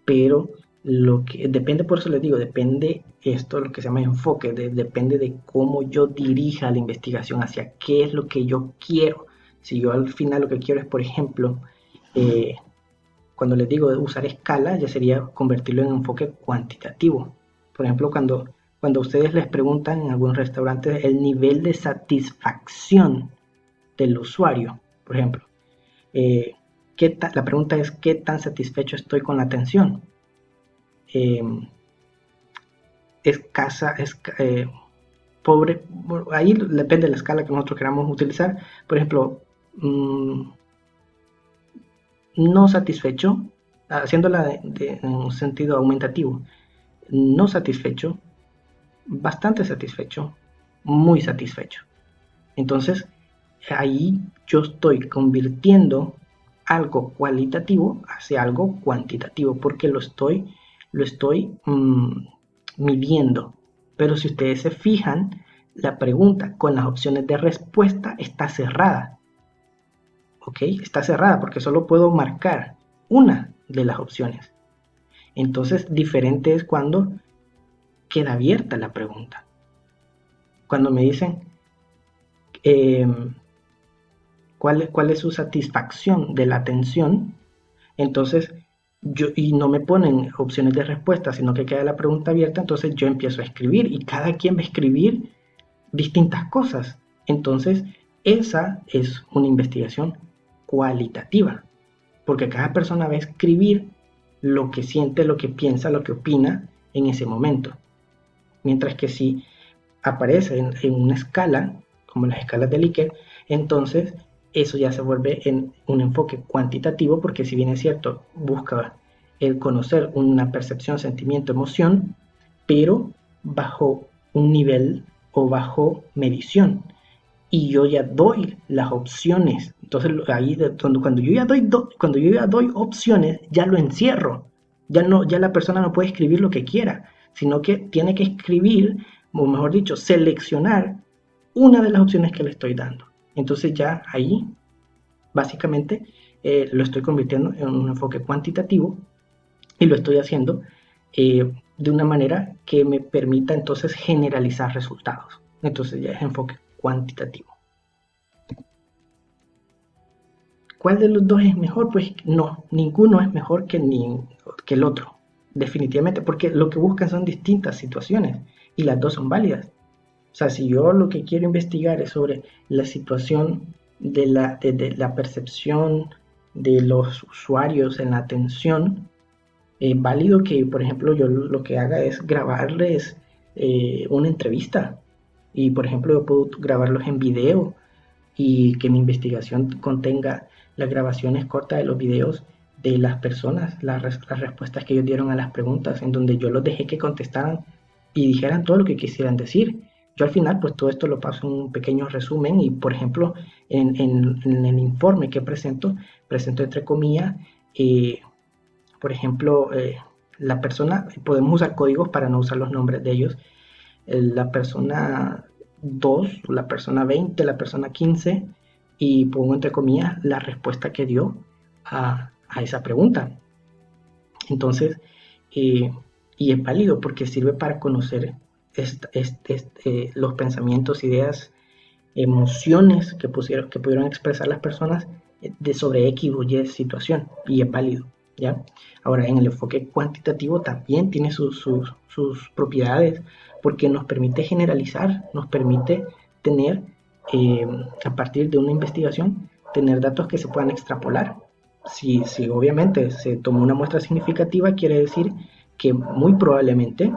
pero lo que depende, por eso les digo, depende esto, lo que se llama enfoque, depende de cómo yo dirija la investigación, hacia qué es lo que yo quiero. Si yo al final lo que quiero es, por ejemplo, cuando les digo de usar escala, ya sería convertirlo en enfoque cuantitativo. Por ejemplo, cuando ustedes les preguntan en algún restaurante el nivel de satisfacción del usuario, por ejemplo, la pregunta es ¿qué tan satisfecho estoy con la atención? Escasa, pobre, ahí depende de la escala que nosotros queramos utilizar. Por ejemplo, no satisfecho, haciéndola en un sentido aumentativo, no satisfecho, bastante satisfecho, muy satisfecho. Entonces, ahí yo estoy convirtiendo algo cualitativo hacia algo cuantitativo, porque lo estoy midiendo. Pero si ustedes se fijan, la pregunta con las opciones de respuesta está cerrada. ¿Ok? Está cerrada porque solo puedo marcar una de las opciones. Entonces, diferente es cuando queda abierta la pregunta. Cuando me dicen cuál es su satisfacción de la atención, entonces y no me ponen opciones de respuesta, sino que queda la pregunta abierta, entonces yo empiezo a escribir y cada quien va a escribir distintas cosas. Entonces, esa es una investigación cualitativa, porque cada persona va a escribir lo que siente, lo que piensa, lo que opina en ese momento. Mientras que si aparece en una escala, como las escalas de Likert, entonces eso ya se vuelve en un enfoque cuantitativo, porque si bien es cierto, busca el conocer una percepción, sentimiento, emoción, pero bajo un nivel o bajo medición. Y yo ya doy las opciones. Entonces ahí cuando yo ya doy opciones, ya lo encierro. Ya la persona no puede escribir lo que quiera, sino que tiene que escribir, o mejor dicho, seleccionar una de las opciones que le estoy dando. Entonces ya ahí, básicamente, lo estoy convirtiendo en un enfoque cuantitativo y lo estoy haciendo de una manera que me permita entonces generalizar resultados. Entonces ya es enfoque cuantitativo. ¿Cuál de los dos es mejor? Pues no, ninguno es mejor que el otro, definitivamente, porque lo que buscan son distintas situaciones y las dos son válidas. O sea, si yo lo que quiero investigar es sobre la situación de la percepción de los usuarios en la atención, es válido que, por ejemplo, yo lo que haga es grabarles una entrevista y, por ejemplo, yo puedo grabarlos en video y que mi investigación contenga las grabaciones cortas de los videos de las personas, las respuestas que ellos dieron a las preguntas, en donde yo los dejé que contestaran y dijeran todo lo que quisieran decir. Yo al final, pues todo esto lo paso en un pequeño resumen y, por ejemplo, en el informe que presento entre comillas, eh, por ejemplo, la persona, podemos usar códigos para no usar los nombres de ellos, la persona 2, la persona 20, la persona 15, y pongo entre comillas la respuesta que dio a esa pregunta. Entonces, eh, y es válido porque sirve para conocer los pensamientos, ideas, emociones que pudieron expresar las personas sobre X o Y situación, y es válido. ¿Ya? Ahora, en el enfoque cuantitativo también tiene sus propiedades porque nos permite generalizar, nos permite tener, eh, a partir de una investigación, tener datos que se puedan extrapolar. Si obviamente se tomó una muestra significativa, quiere decir que muy probablemente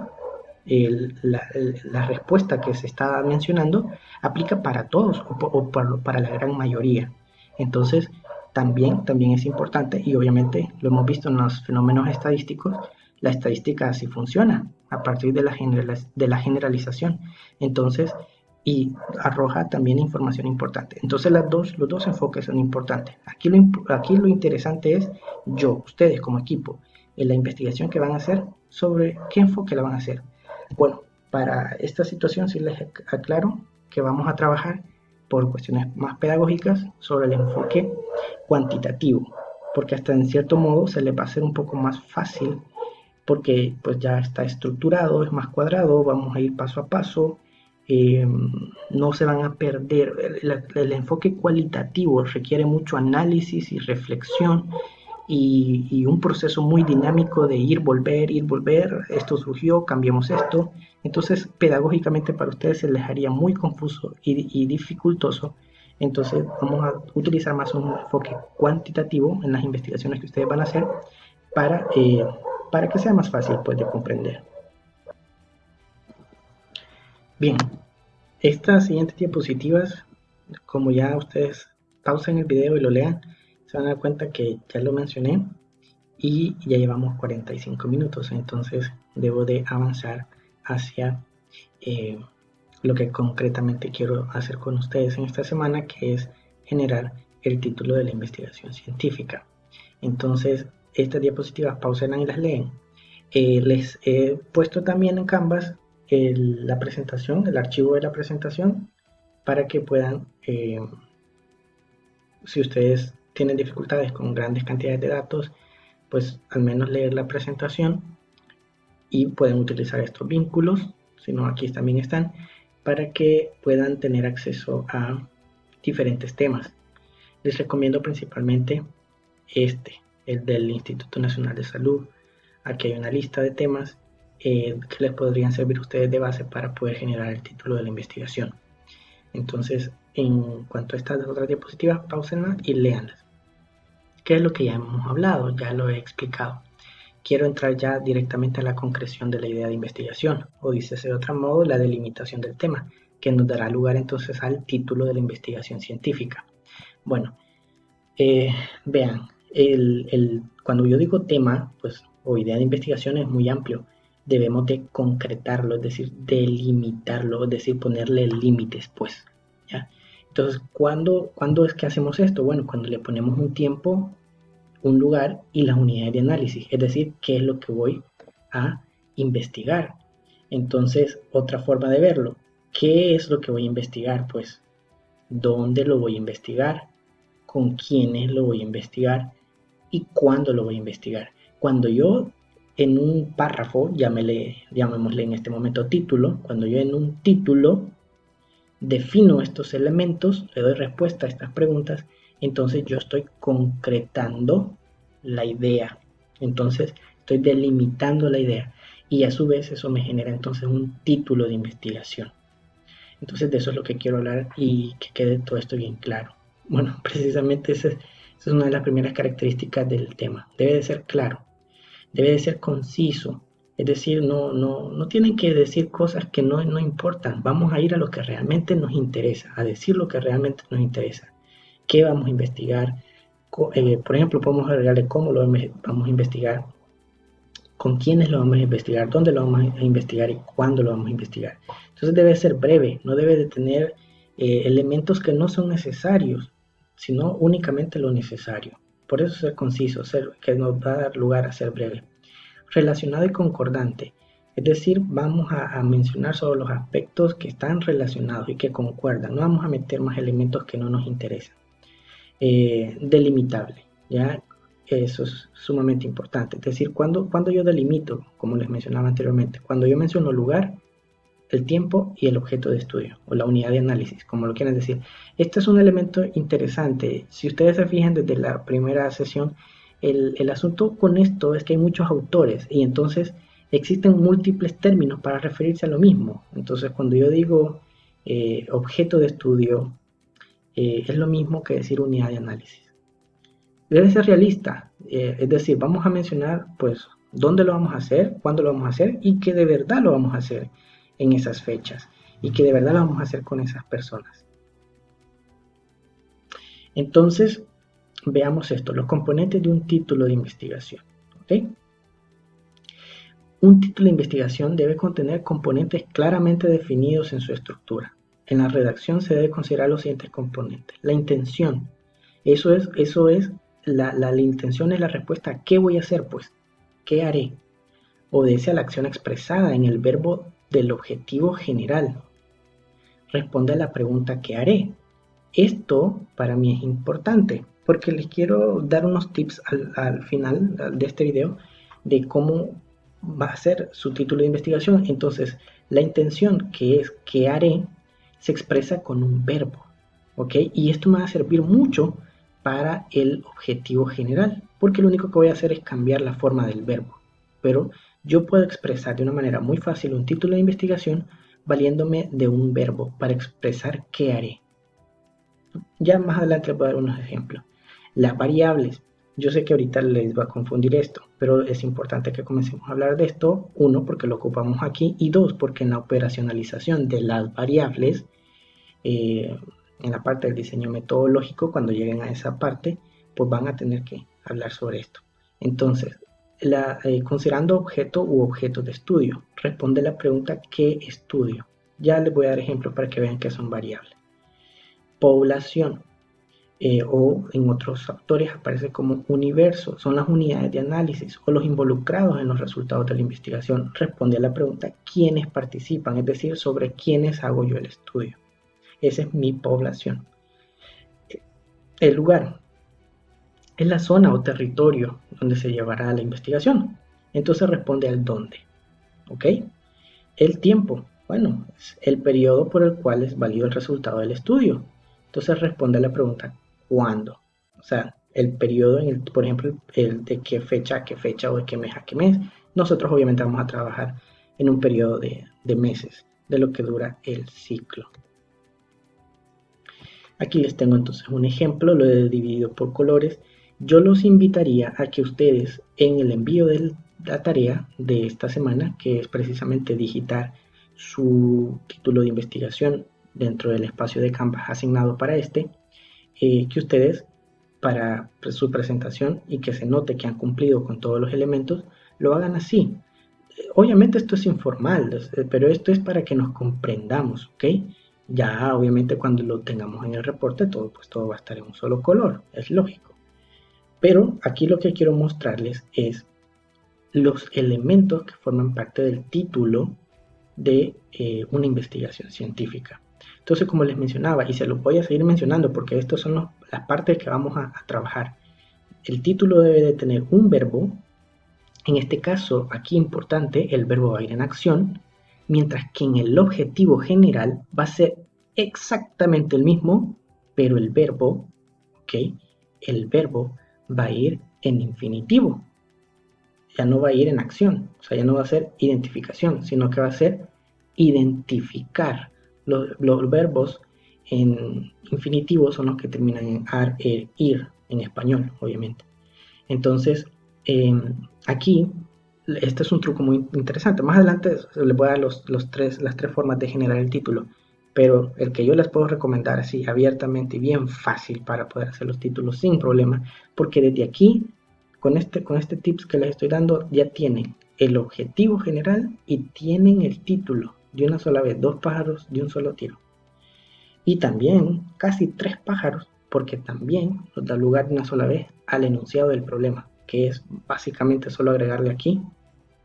la respuesta que se está mencionando aplica para todos o para la gran mayoría. Entonces, también es importante y obviamente lo hemos visto en los fenómenos estadísticos, la estadística así funciona a partir de la generalización. Entonces, y arroja también información importante. Entonces, los dos enfoques son importantes. Aquí lo interesante es ustedes como equipo, en la investigación que van a hacer, sobre qué enfoque la van a hacer. Bueno, para esta situación sí les aclaro que vamos a trabajar por cuestiones más pedagógicas sobre el enfoque cuantitativo, porque hasta en cierto modo se les va a hacer un poco más fácil porque pues ya está estructurado, es más cuadrado, vamos a ir paso a paso, eh, no se van a perder. El enfoque cualitativo requiere mucho análisis y reflexión y un proceso muy dinámico de ir, volver, esto surgió, cambiemos esto. Entonces, pedagógicamente para ustedes se les haría muy confuso y dificultoso. Entonces, vamos a utilizar más un enfoque cuantitativo en las investigaciones que ustedes van a hacer para, eh, para que sea más fácil pues, de comprender. Bien, estas siguientes diapositivas, como ya ustedes pausen el video y lo lean, se van a dar cuenta que ya lo mencioné y ya llevamos 45 minutos, entonces debo de avanzar hacia eh, lo que concretamente quiero hacer con ustedes en esta semana, que es generar el título de la investigación científica. Entonces, estas diapositivas pausen y las leen. Les he puesto también en Canvas la presentación, el archivo de la presentación, para que puedan, si ustedes tienen dificultades con grandes cantidades de datos, pues al menos leer la presentación y pueden utilizar estos vínculos, si no aquí también están, para que puedan tener acceso a diferentes temas. Les recomiendo principalmente el del Instituto Nacional de Salud. Aquí hay una lista de temas que les podrían servir a ustedes de base para poder generar el título de la investigación. Entonces, en cuanto a estas otras diapositivas, pausenlas y léanlas. ¿Qué es lo que ya hemos hablado? Ya lo he explicado. Quiero entrar ya directamente a la concreción de la idea de investigación, o dice de otro modo, la delimitación del tema, que nos dará lugar entonces al título de la investigación científica. Bueno, vean, cuando yo digo tema, pues, o idea de investigación es muy amplio. Debemos de concretarlo, es decir, delimitarlo, es decir, ponerle límites, pues, ¿ya? Entonces, ¿cuándo es que hacemos esto? Bueno, cuando le ponemos un tiempo, un lugar y las unidades de análisis, es decir, qué es lo que voy a investigar. Entonces, otra forma de verlo, ¿Qué es lo que voy a investigar? Pues, ¿dónde lo voy a investigar? ¿Con quiénes lo voy a investigar? ¿Y cuándo lo voy a investigar? Cuando yo en un párrafo, llamémosle en este momento título, cuando yo en un título defino estos elementos, le doy respuesta a estas preguntas, entonces yo estoy concretando la idea. Entonces estoy delimitando la idea y a su vez eso me genera entonces un título de investigación. Entonces de eso es lo que quiero hablar y que quede todo esto bien claro. Bueno, precisamente esa es una de las primeras características del tema. Debe de ser claro, debe de ser conciso. Es decir, no tienen que decir cosas que no importan. Vamos a ir a lo que realmente nos interesa, a decir lo que realmente nos interesa. ¿Qué vamos a investigar? Por ejemplo, podemos agregarle cómo lo vamos a investigar, con quiénes lo vamos a investigar, dónde lo vamos a investigar y cuándo lo vamos a investigar. Entonces debe ser breve, no debe de tener elementos que no son necesarios, sino únicamente lo necesario. Por eso ser conciso, que nos va a dar lugar a ser breve. Relacionado y concordante, es decir, vamos a mencionar solo los aspectos que están relacionados y que concuerdan, no vamos a meter más elementos que no nos interesan. Delimitable, ¿ya? Eso es sumamente importante. Es decir, cuando yo delimito, como les mencionaba anteriormente, cuando yo menciono lugar, el tiempo y el objeto de estudio, o la unidad de análisis, como lo quieran decir. Este es un elemento interesante. Si ustedes se fijan desde la primera sesión, el asunto con esto es que hay muchos autores y entonces existen múltiples términos para referirse a lo mismo. Entonces, cuando yo digo objeto de estudio, es lo mismo que decir unidad de análisis. Debe ser realista, es decir, vamos a mencionar pues dónde lo vamos a hacer, cuándo lo vamos a hacer y que de verdad lo vamos a hacer en esas fechas y que de verdad lo vamos a hacer con esas personas. Entonces, veamos esto, los componentes de un título de investigación. ¿Okay? Un título de investigación debe contener componentes claramente definidos en su estructura. En la redacción se debe considerar los siguientes componentes. La intención, eso es la intención es la respuesta a qué voy a hacer, pues, qué haré. Obedece a la acción expresada en el verbo del objetivo general. Responde a la pregunta ¿qué haré? Esto para mí es importante porque les quiero dar unos tips al final de este video de cómo va a ser su título de investigación. Entonces, la intención que es ¿qué haré? Se expresa con un verbo, ¿ok? Y esto me va a servir mucho para el objetivo general, porque lo único que voy a hacer es cambiar la forma del verbo. Pero yo puedo expresar de una manera muy fácil un título de investigación valiéndome de un verbo para expresar qué haré. Ya más adelante les voy a dar unos ejemplos. Las variables. Yo sé que ahorita les va a confundir esto, pero es importante que comencemos a hablar de esto. Uno, porque lo ocupamos aquí. Y dos, porque en la operacionalización de las variables, en la parte del diseño metodológico, cuando lleguen a esa parte, pues van a tener que hablar sobre esto. Entonces, considerando objeto u objeto de estudio, responde la pregunta ¿qué estudio? Ya les voy a dar ejemplos para que vean que son variables. Población. O en otros autores aparece como universo, son las unidades de análisis o los involucrados en los resultados de la investigación. Responde a la pregunta quiénes participan, es decir, sobre quiénes hago yo el estudio. Esa es mi población. El lugar es la zona o territorio donde se llevará la investigación. Entonces responde al dónde. ¿Ok? El tiempo, bueno, es el periodo por el cual es válido el resultado del estudio. Entonces responde a la pregunta ¿cuándo? O sea, el periodo, por ejemplo, el de qué fecha a qué fecha o de qué mes a qué mes. Nosotros obviamente vamos a trabajar en un periodo de meses, de lo que dura el ciclo. Aquí les tengo entonces un ejemplo, lo he dividido por colores. Yo los invitaría a que ustedes en el envío de la tarea de esta semana, que es precisamente digitar su título de investigación dentro del espacio de Canvas asignado para que ustedes para su presentación y que se note que han cumplido con todos los elementos, lo hagan así. Obviamente esto es informal, pero esto es para que nos comprendamos, ¿ok? Ya obviamente cuando lo tengamos en el reporte pues todo va a estar en un solo color, es lógico. Pero aquí lo que quiero mostrarles es los elementos que forman parte del título de una investigación científica. Entonces, como les mencionaba, y se los voy a seguir mencionando porque estas son las partes que vamos a trabajar. El título debe de tener un verbo. En este caso, aquí importante, el verbo va a ir en acción, mientras que en el objetivo general va a ser exactamente el mismo, pero el verbo, ¿ok? El verbo va a ir en infinitivo. Ya no va a ir en acción, o sea, ya no va a ser identificación, sino que va a ser identificar. Los verbos en infinitivo son los que terminan en ar, er, ir, en español, obviamente. Entonces, aquí, este es un truco muy interesante. Más adelante les voy a dar las tres formas de generar el título, pero el que yo les puedo recomendar así abiertamente y bien fácil para poder hacer los títulos sin problema, porque desde aquí, con este tips que les estoy dando, ya tienen el objetivo general y tienen el título de una sola vez, 2 pájaros de un solo tiro. Y también casi 3 pájaros, porque también nos da lugar de una sola vez al enunciado del problema, que es básicamente solo agregarle aquí,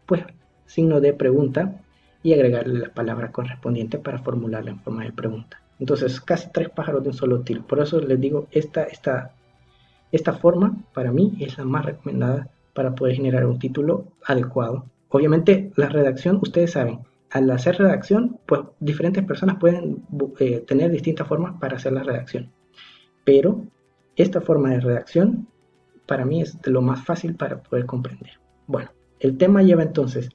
pues, signo de pregunta y agregarle la palabra correspondiente para formularla en forma de pregunta. Entonces, casi 3 pájaros de un solo tiro. Por eso les digo, esta forma para mí es la más recomendada para poder generar un título adecuado. Obviamente, la redacción, ustedes saben, al hacer redacción, pues diferentes personas pueden tener distintas formas para hacer la redacción. Pero esta forma de redacción para mí es de lo más fácil para poder comprender. Bueno, el tema lleva entonces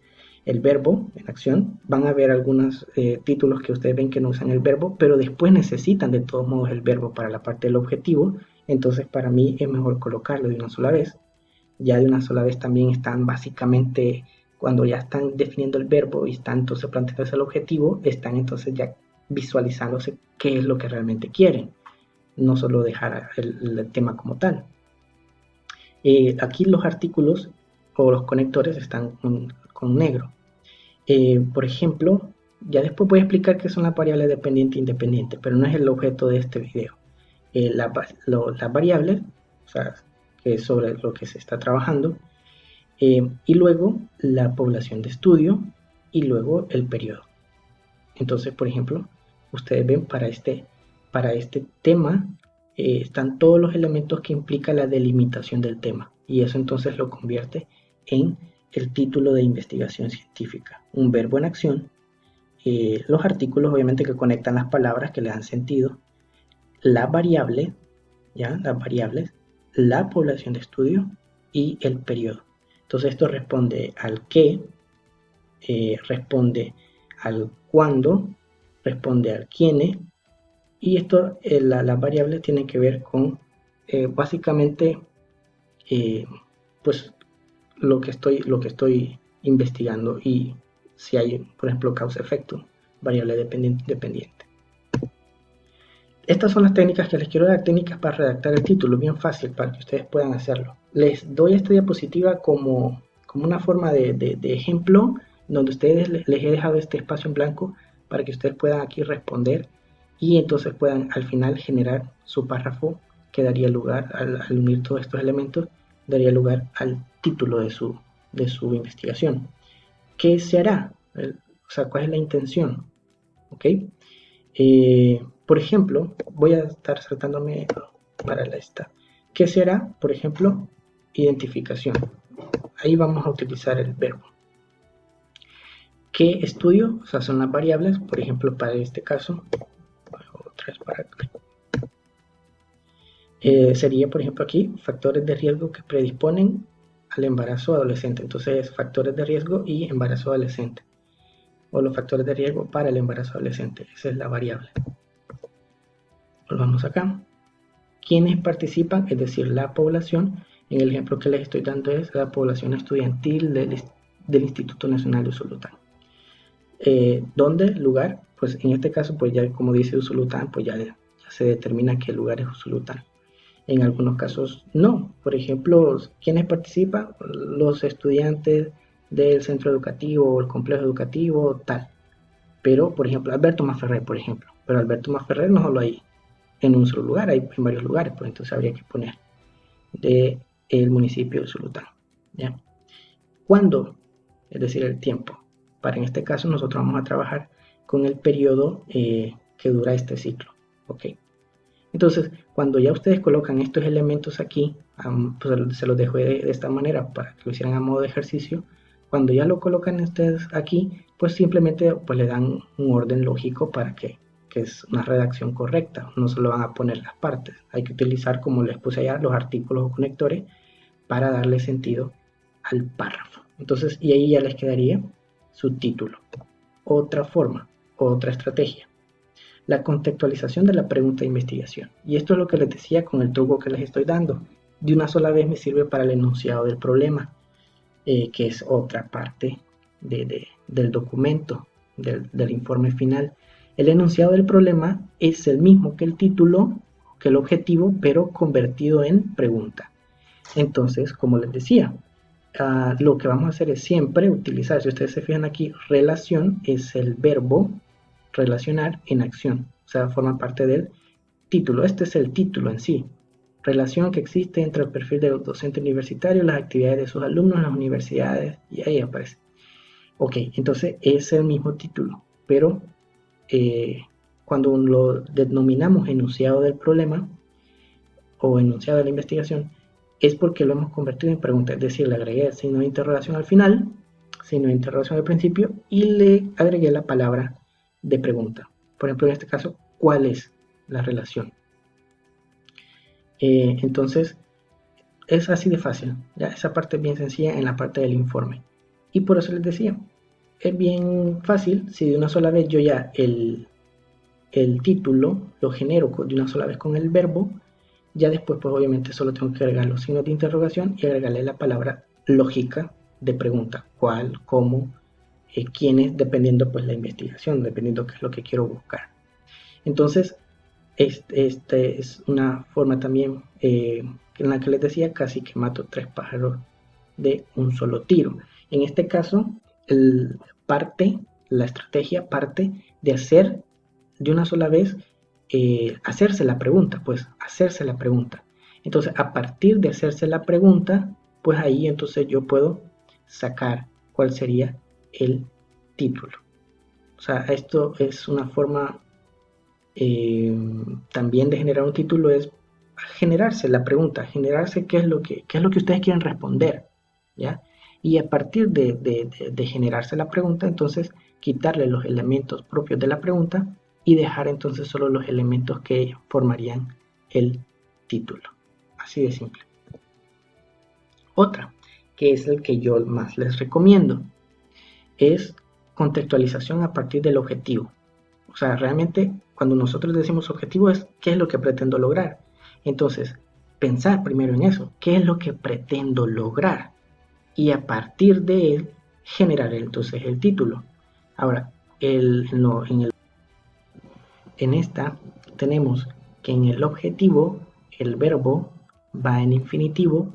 el verbo en acción. Van a ver algunos títulos que ustedes ven que no usan el verbo, pero después necesitan de todos modos el verbo para la parte del objetivo. Entonces para mí es mejor colocarlo de una sola vez. Ya de una sola vez también están básicamente, cuando ya están definiendo el verbo y están entonces planteándose el objetivo, están entonces ya visualizándose qué es lo que realmente quieren, no solo dejar el tema como tal. Aquí los artículos o los conectores están con negro. Por ejemplo, ya después voy a explicar qué son las variables dependiente e independiente, pero no es el objeto de este video. Las variables, o sea, que es sobre lo que se está trabajando, y luego la población de estudio y luego el periodo. Entonces, por ejemplo, ustedes ven para este tema están todos los elementos que implica la delimitación del tema y eso entonces lo convierte en el título de investigación científica, un verbo en acción, los artículos obviamente que conectan las palabras que le dan sentido, la variable, ¿ya? Las variables, la población de estudio y el periodo. Entonces esto responde al qué, responde al cuándo, responde al quiénes, y esto, las variables tienen que ver con básicamente pues lo que estoy investigando y si hay, por ejemplo, causa-efecto, variable dependiente. Estas son las técnicas que les quiero dar, técnicas para redactar el título, bien fácil para que ustedes puedan hacerlo. Les doy esta diapositiva como una forma de ejemplo, donde ustedes les he dejado este espacio en blanco para que ustedes puedan aquí responder y entonces puedan al final generar su párrafo que daría lugar, al unir todos estos elementos, daría lugar al título de su investigación. ¿Qué se hará? O sea, ¿cuál es la intención? ¿Ok? Por ejemplo, voy a estar saltándome para la esta. ¿Qué será? Por ejemplo, identificación. Ahí vamos a utilizar el verbo. ¿Qué estudio? O sea, son las variables. Por ejemplo, para este caso, otra vez para acá. Sería, por ejemplo, aquí factores de riesgo que predisponen al embarazo adolescente. Entonces, factores de riesgo y embarazo adolescente. O los factores de riesgo para el embarazo adolescente. Esa es la variable. Volvamos acá. ¿Quiénes participan? Es decir, la población. En el ejemplo que les estoy dando es la población estudiantil del Instituto Nacional de Usulután. ¿Dónde? Lugar. Pues en este caso, pues ya como dice Usulután, pues ya se determina que el lugar es Usulután. En algunos casos no. Por ejemplo, ¿quiénes participan? Los estudiantes del centro educativo o el complejo educativo, tal. Pero, por ejemplo, Alberto Masferrer, por ejemplo. Pero Alberto Masferrer no solo hay en un solo lugar, hay en varios lugares, pues entonces habría que poner del municipio de Usulután. ¿Ya? ¿Cuándo? Es decir, el tiempo. Para en este caso nosotros vamos a trabajar con el periodo que dura este ciclo. ¿Ok? Entonces, cuando ya ustedes colocan estos elementos aquí, pues se los dejo de esta manera para que lo hicieran a modo de ejercicio. Cuando ya lo colocan ustedes aquí, pues simplemente pues le dan un orden lógico para que es una redacción correcta. No se lo van a poner las partes. Hay que utilizar, como les puse allá, los artículos o conectores para darle sentido al párrafo. Entonces, y ahí ya les quedaría su título. Otra forma, otra estrategia. La contextualización de la pregunta de investigación. Y esto es lo que les decía con el truco que les estoy dando. De una sola vez me sirve para el enunciado del problema, que es otra parte del documento, del informe final. El enunciado del problema es el mismo que el título, que el objetivo, pero convertido en pregunta. Entonces, como les decía, lo que vamos a hacer es siempre utilizar, si ustedes se fijan aquí, relación es el verbo relacionar en acción, o sea, forma parte del título. Este es el título en sí. Relación que existe entre el perfil del docente universitario, las actividades de sus alumnos, las universidades, y ahí aparece. Ok, entonces es el mismo título, pero cuando lo denominamos enunciado del problema o enunciado de la investigación, es porque lo hemos convertido en pregunta, es decir, le agregué el signo de interrogación al final, signo de interrogación al principio, y le agregué la palabra de pregunta. Por ejemplo, en este caso, ¿cuál es la relación? Entonces, es así de fácil. ¿Ya? Esa parte es bien sencilla en la parte del informe. Y por eso les decía, es bien fácil si de una sola vez yo ya el título lo genero de una sola vez con el verbo. Ya después, pues obviamente solo tengo que agregar los signos de interrogación y agregarle la palabra lógica de pregunta. ¿Cuál? ¿Cómo? ¿Quiénes? Dependiendo pues la investigación, dependiendo qué es lo que quiero buscar. Entonces, esta es una forma también en la que les decía, casi que mato 3 pájaros de un solo tiro. En este caso, la estrategia parte de hacer de una sola vez, hacerse la pregunta, pues hacerse la pregunta. Entonces, a partir de hacerse la pregunta, pues ahí entonces yo puedo sacar cuál sería el título. O sea, esto es una forma también de generar un título, es generarse la pregunta, generarse qué es lo que ustedes quieren responder, ¿ya? Y a partir de generarse la pregunta, entonces quitarle los elementos propios de la pregunta y dejar entonces solo los elementos que formarían el título. Así de simple. Otra, que es el que yo más les recomiendo, es contextualización a partir del objetivo. O sea, realmente cuando nosotros decimos objetivo es qué es lo que pretendo lograr. Entonces, pensar primero en eso, qué es lo que pretendo lograr. Y a partir de él, generar entonces el título. Ahora, en esta tenemos que en el objetivo el verbo va en infinitivo,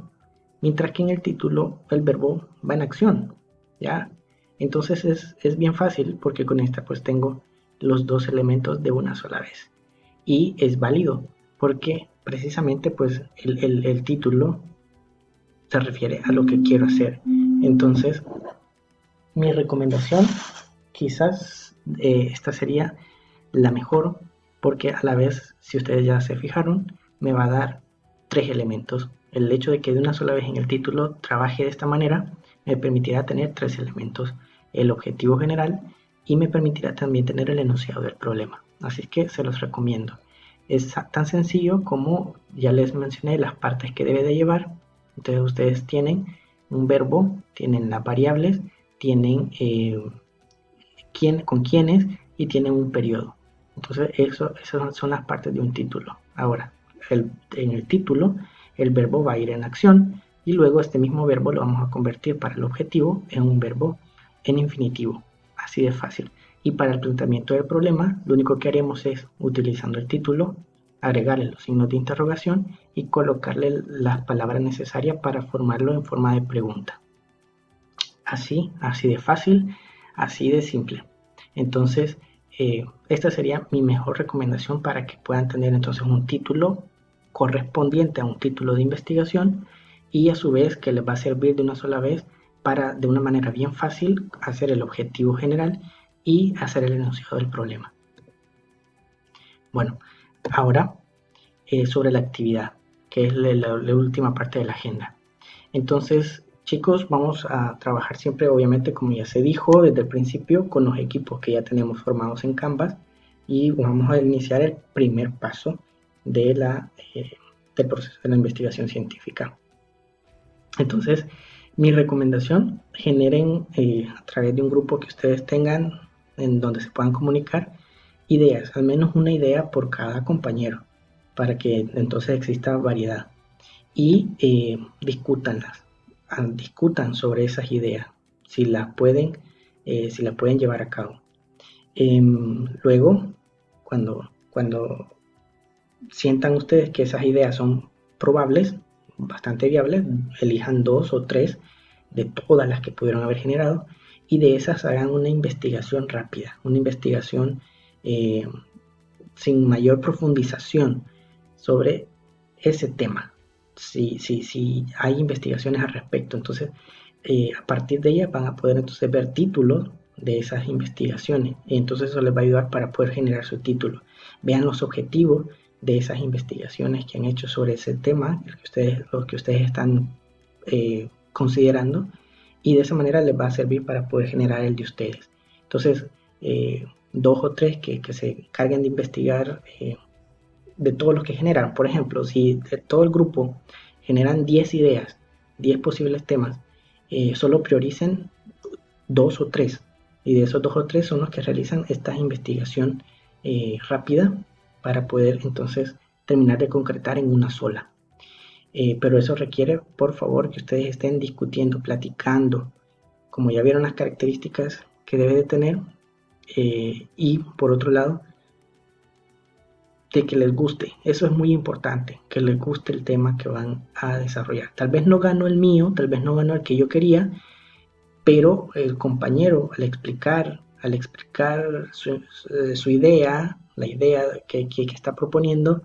mientras que en el título el verbo va en acción. ¿Ya? Entonces es bien fácil porque con esta pues tengo los dos elementos de una sola vez. Y es válido porque precisamente pues el título se refiere a lo que quiero hacer. Entonces, mi recomendación, quizás esta sería la mejor porque a la vez, si ustedes ya se fijaron, me va a dar 3 elementos. El hecho de que de una sola vez en el título trabaje de esta manera me permitirá tener 3 elementos. El objetivo general y me permitirá también tener el enunciado del problema. Así que se los recomiendo. Es tan sencillo como ya les mencioné las partes que debe de llevar. Entonces ustedes tienen un verbo, tienen las variables, tienen con quiénes y tienen un periodo. Entonces esas son las partes de un título. Ahora, en el título el verbo va a ir en acción y luego este mismo verbo lo vamos a convertir para el objetivo en un verbo en infinitivo. Así de fácil. Y para el planteamiento del problema, lo único que haremos es, utilizando el título, agregarle los signos de interrogación y colocarle las palabras necesarias para formarlo en forma de pregunta. Así de fácil, así de simple. Entonces, esta sería mi mejor recomendación para que puedan tener entonces un título correspondiente a un título de investigación y a su vez que les va a servir de una sola vez para de una manera bien fácil hacer el objetivo general y hacer el enunciado del problema. Bueno, ahora sobre la actividad, que es la última parte de la agenda. Entonces, chicos, vamos a trabajar siempre, obviamente, como ya se dijo desde el principio, con los equipos que ya tenemos formados en Canvas, y vamos a iniciar el primer paso de del proceso de la investigación científica. Entonces, mi recomendación, generen a través de un grupo que ustedes tengan en donde se puedan comunicar ideas, al menos una idea por cada compañero, para que entonces exista variedad, y discútanlas, discutan sobre esas ideas, si las pueden llevar a cabo. Luego, cuando sientan ustedes que esas ideas son probables, bastante viables, elijan 2 o 3 de todas las que pudieron haber generado, y de esas hagan una investigación rápida, una investigación sin mayor profundización sobre ese tema. Si hay investigaciones al respecto, entonces a partir de ellas van a poder entonces ver títulos de esas investigaciones, y entonces eso les va a ayudar para poder generar su título. Vean los objetivos de esas investigaciones que han hecho sobre ese tema, lo que ustedes están considerando, y de esa manera les va a servir para poder generar el de ustedes. Entonces, 2 o 3 que se carguen de investigar de todos los que generan. Por ejemplo, si de todo el grupo generan 10 ideas, 10 posibles temas, solo prioricen 2 o 3, y de esos 2 o 3 son los que realizan esta investigación rápida para poder entonces terminar de concretar en una sola. Pero eso requiere, por favor, que ustedes estén discutiendo, platicando, como ya vieron las características que debe de tener, y por otro lado, de que les guste. Eso es muy importante, que les guste el tema que van a desarrollar. Tal vez no ganó el mío, tal vez no ganó el que yo quería, pero el compañero al explicar su idea, la idea que está proponiendo,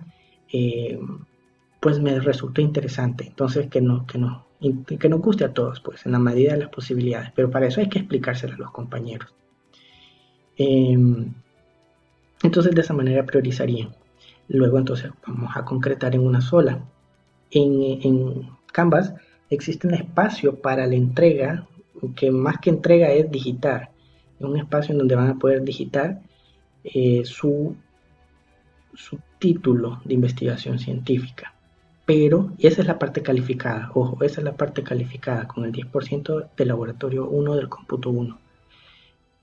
pues me resultó interesante. Entonces que nos guste a todos, pues en la medida de las posibilidades, pero para eso hay que explicárselo a los compañeros. Entonces de esa manera priorizarían. Luego entonces vamos a concretar en una sola. En Canvas existe un espacio para la entrega, que más que entrega es digitar. Es un espacio en donde van a poder digitar su título de investigación científica. Pero esa es la parte calificada, ojo, esa es la parte calificada con el 10% del laboratorio 1 del cómputo 1.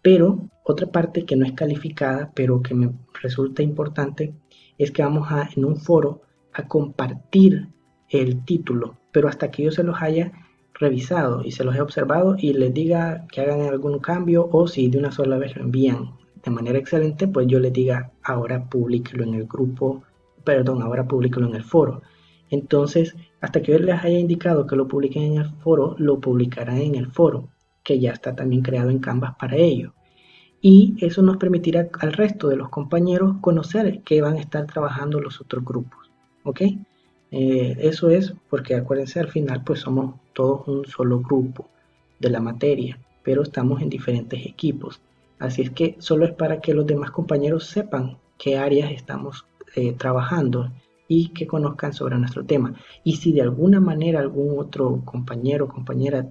Pero otra parte que no es calificada, pero que me resulta importante, es que vamos en un foro a compartir el título, pero hasta que yo se los haya revisado y se los he observado y les diga que hagan algún cambio, o si de una sola vez lo envían de manera excelente, pues yo les diga ahora publíquelo en el grupo, ahora publíquelo en el foro. Entonces, hasta que yo les haya indicado que lo publiquen en el foro, lo publicarán en el foro, que ya está también creado en Canvas para ello. Y eso nos permitirá al resto de los compañeros conocer que van a estar trabajando los otros grupos. ¿Ok? Eso es porque acuérdense, al final pues somos todos un solo grupo de la materia, pero estamos en diferentes equipos. Así es que solo es para que los demás compañeros sepan qué áreas estamos trabajando y que conozcan sobre nuestro tema. Y si de alguna manera algún otro compañero o compañera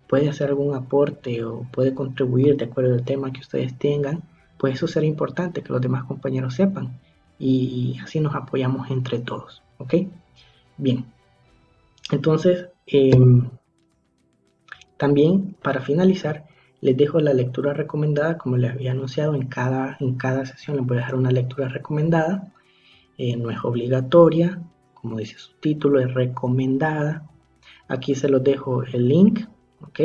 puede hacer algún aporte o puede contribuir de acuerdo al tema que ustedes tengan, pues eso será importante que los demás compañeros sepan, y así nos apoyamos entre todos. ¿Ok? Bien. Entonces, también para finalizar, les dejo la lectura recomendada, como les había anunciado, en cada sesión les voy a dejar una lectura recomendada. No es obligatoria, como dice su título, es recomendada. Aquí se los dejo el link, ¿ok?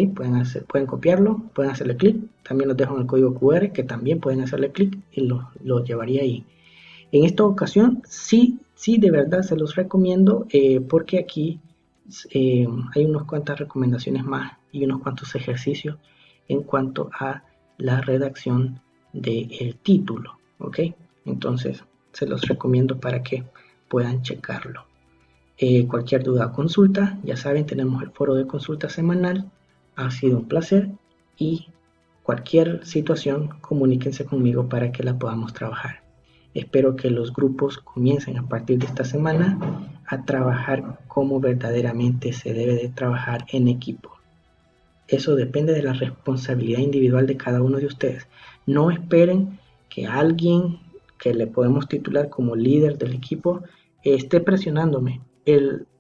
Pueden copiarlo, pueden hacerle clic. También los dejo en el código QR, que también pueden hacerle clic y lo llevaría ahí. En esta ocasión, sí, de verdad se los recomiendo, porque aquí hay unas cuantas recomendaciones más y unos cuantos ejercicios en cuanto a la redacción del título, ¿ok? Entonces, se los recomiendo para que puedan checarlo. Cualquier duda o consulta, ya saben, tenemos el foro de consulta semanal Ha sido un placer y cualquier situación comuníquense conmigo para que la podamos trabajar. Espero que los grupos comiencen a partir de esta semana a trabajar como verdaderamente se debe de trabajar en equipo. Eso depende de la responsabilidad individual de cada uno de ustedes. No esperen que alguien que le podemos titular como líder del equipo esté presionándome.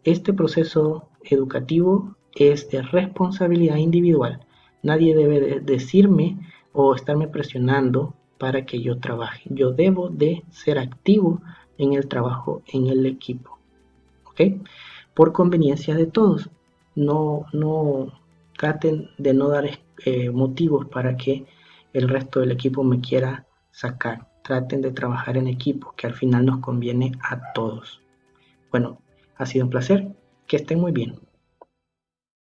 Este proceso educativo es de responsabilidad individual. Nadie debe de decirme o estarme presionando para que yo trabaje. Yo debo de ser activo en el trabajo en el equipo. ¿Ok? Por conveniencia de todos. No traten de no dar motivos para que el resto del equipo me quiera sacar. Traten de trabajar en equipo, que al final nos conviene a todos. Bueno, ha sido un placer. Que estén muy bien.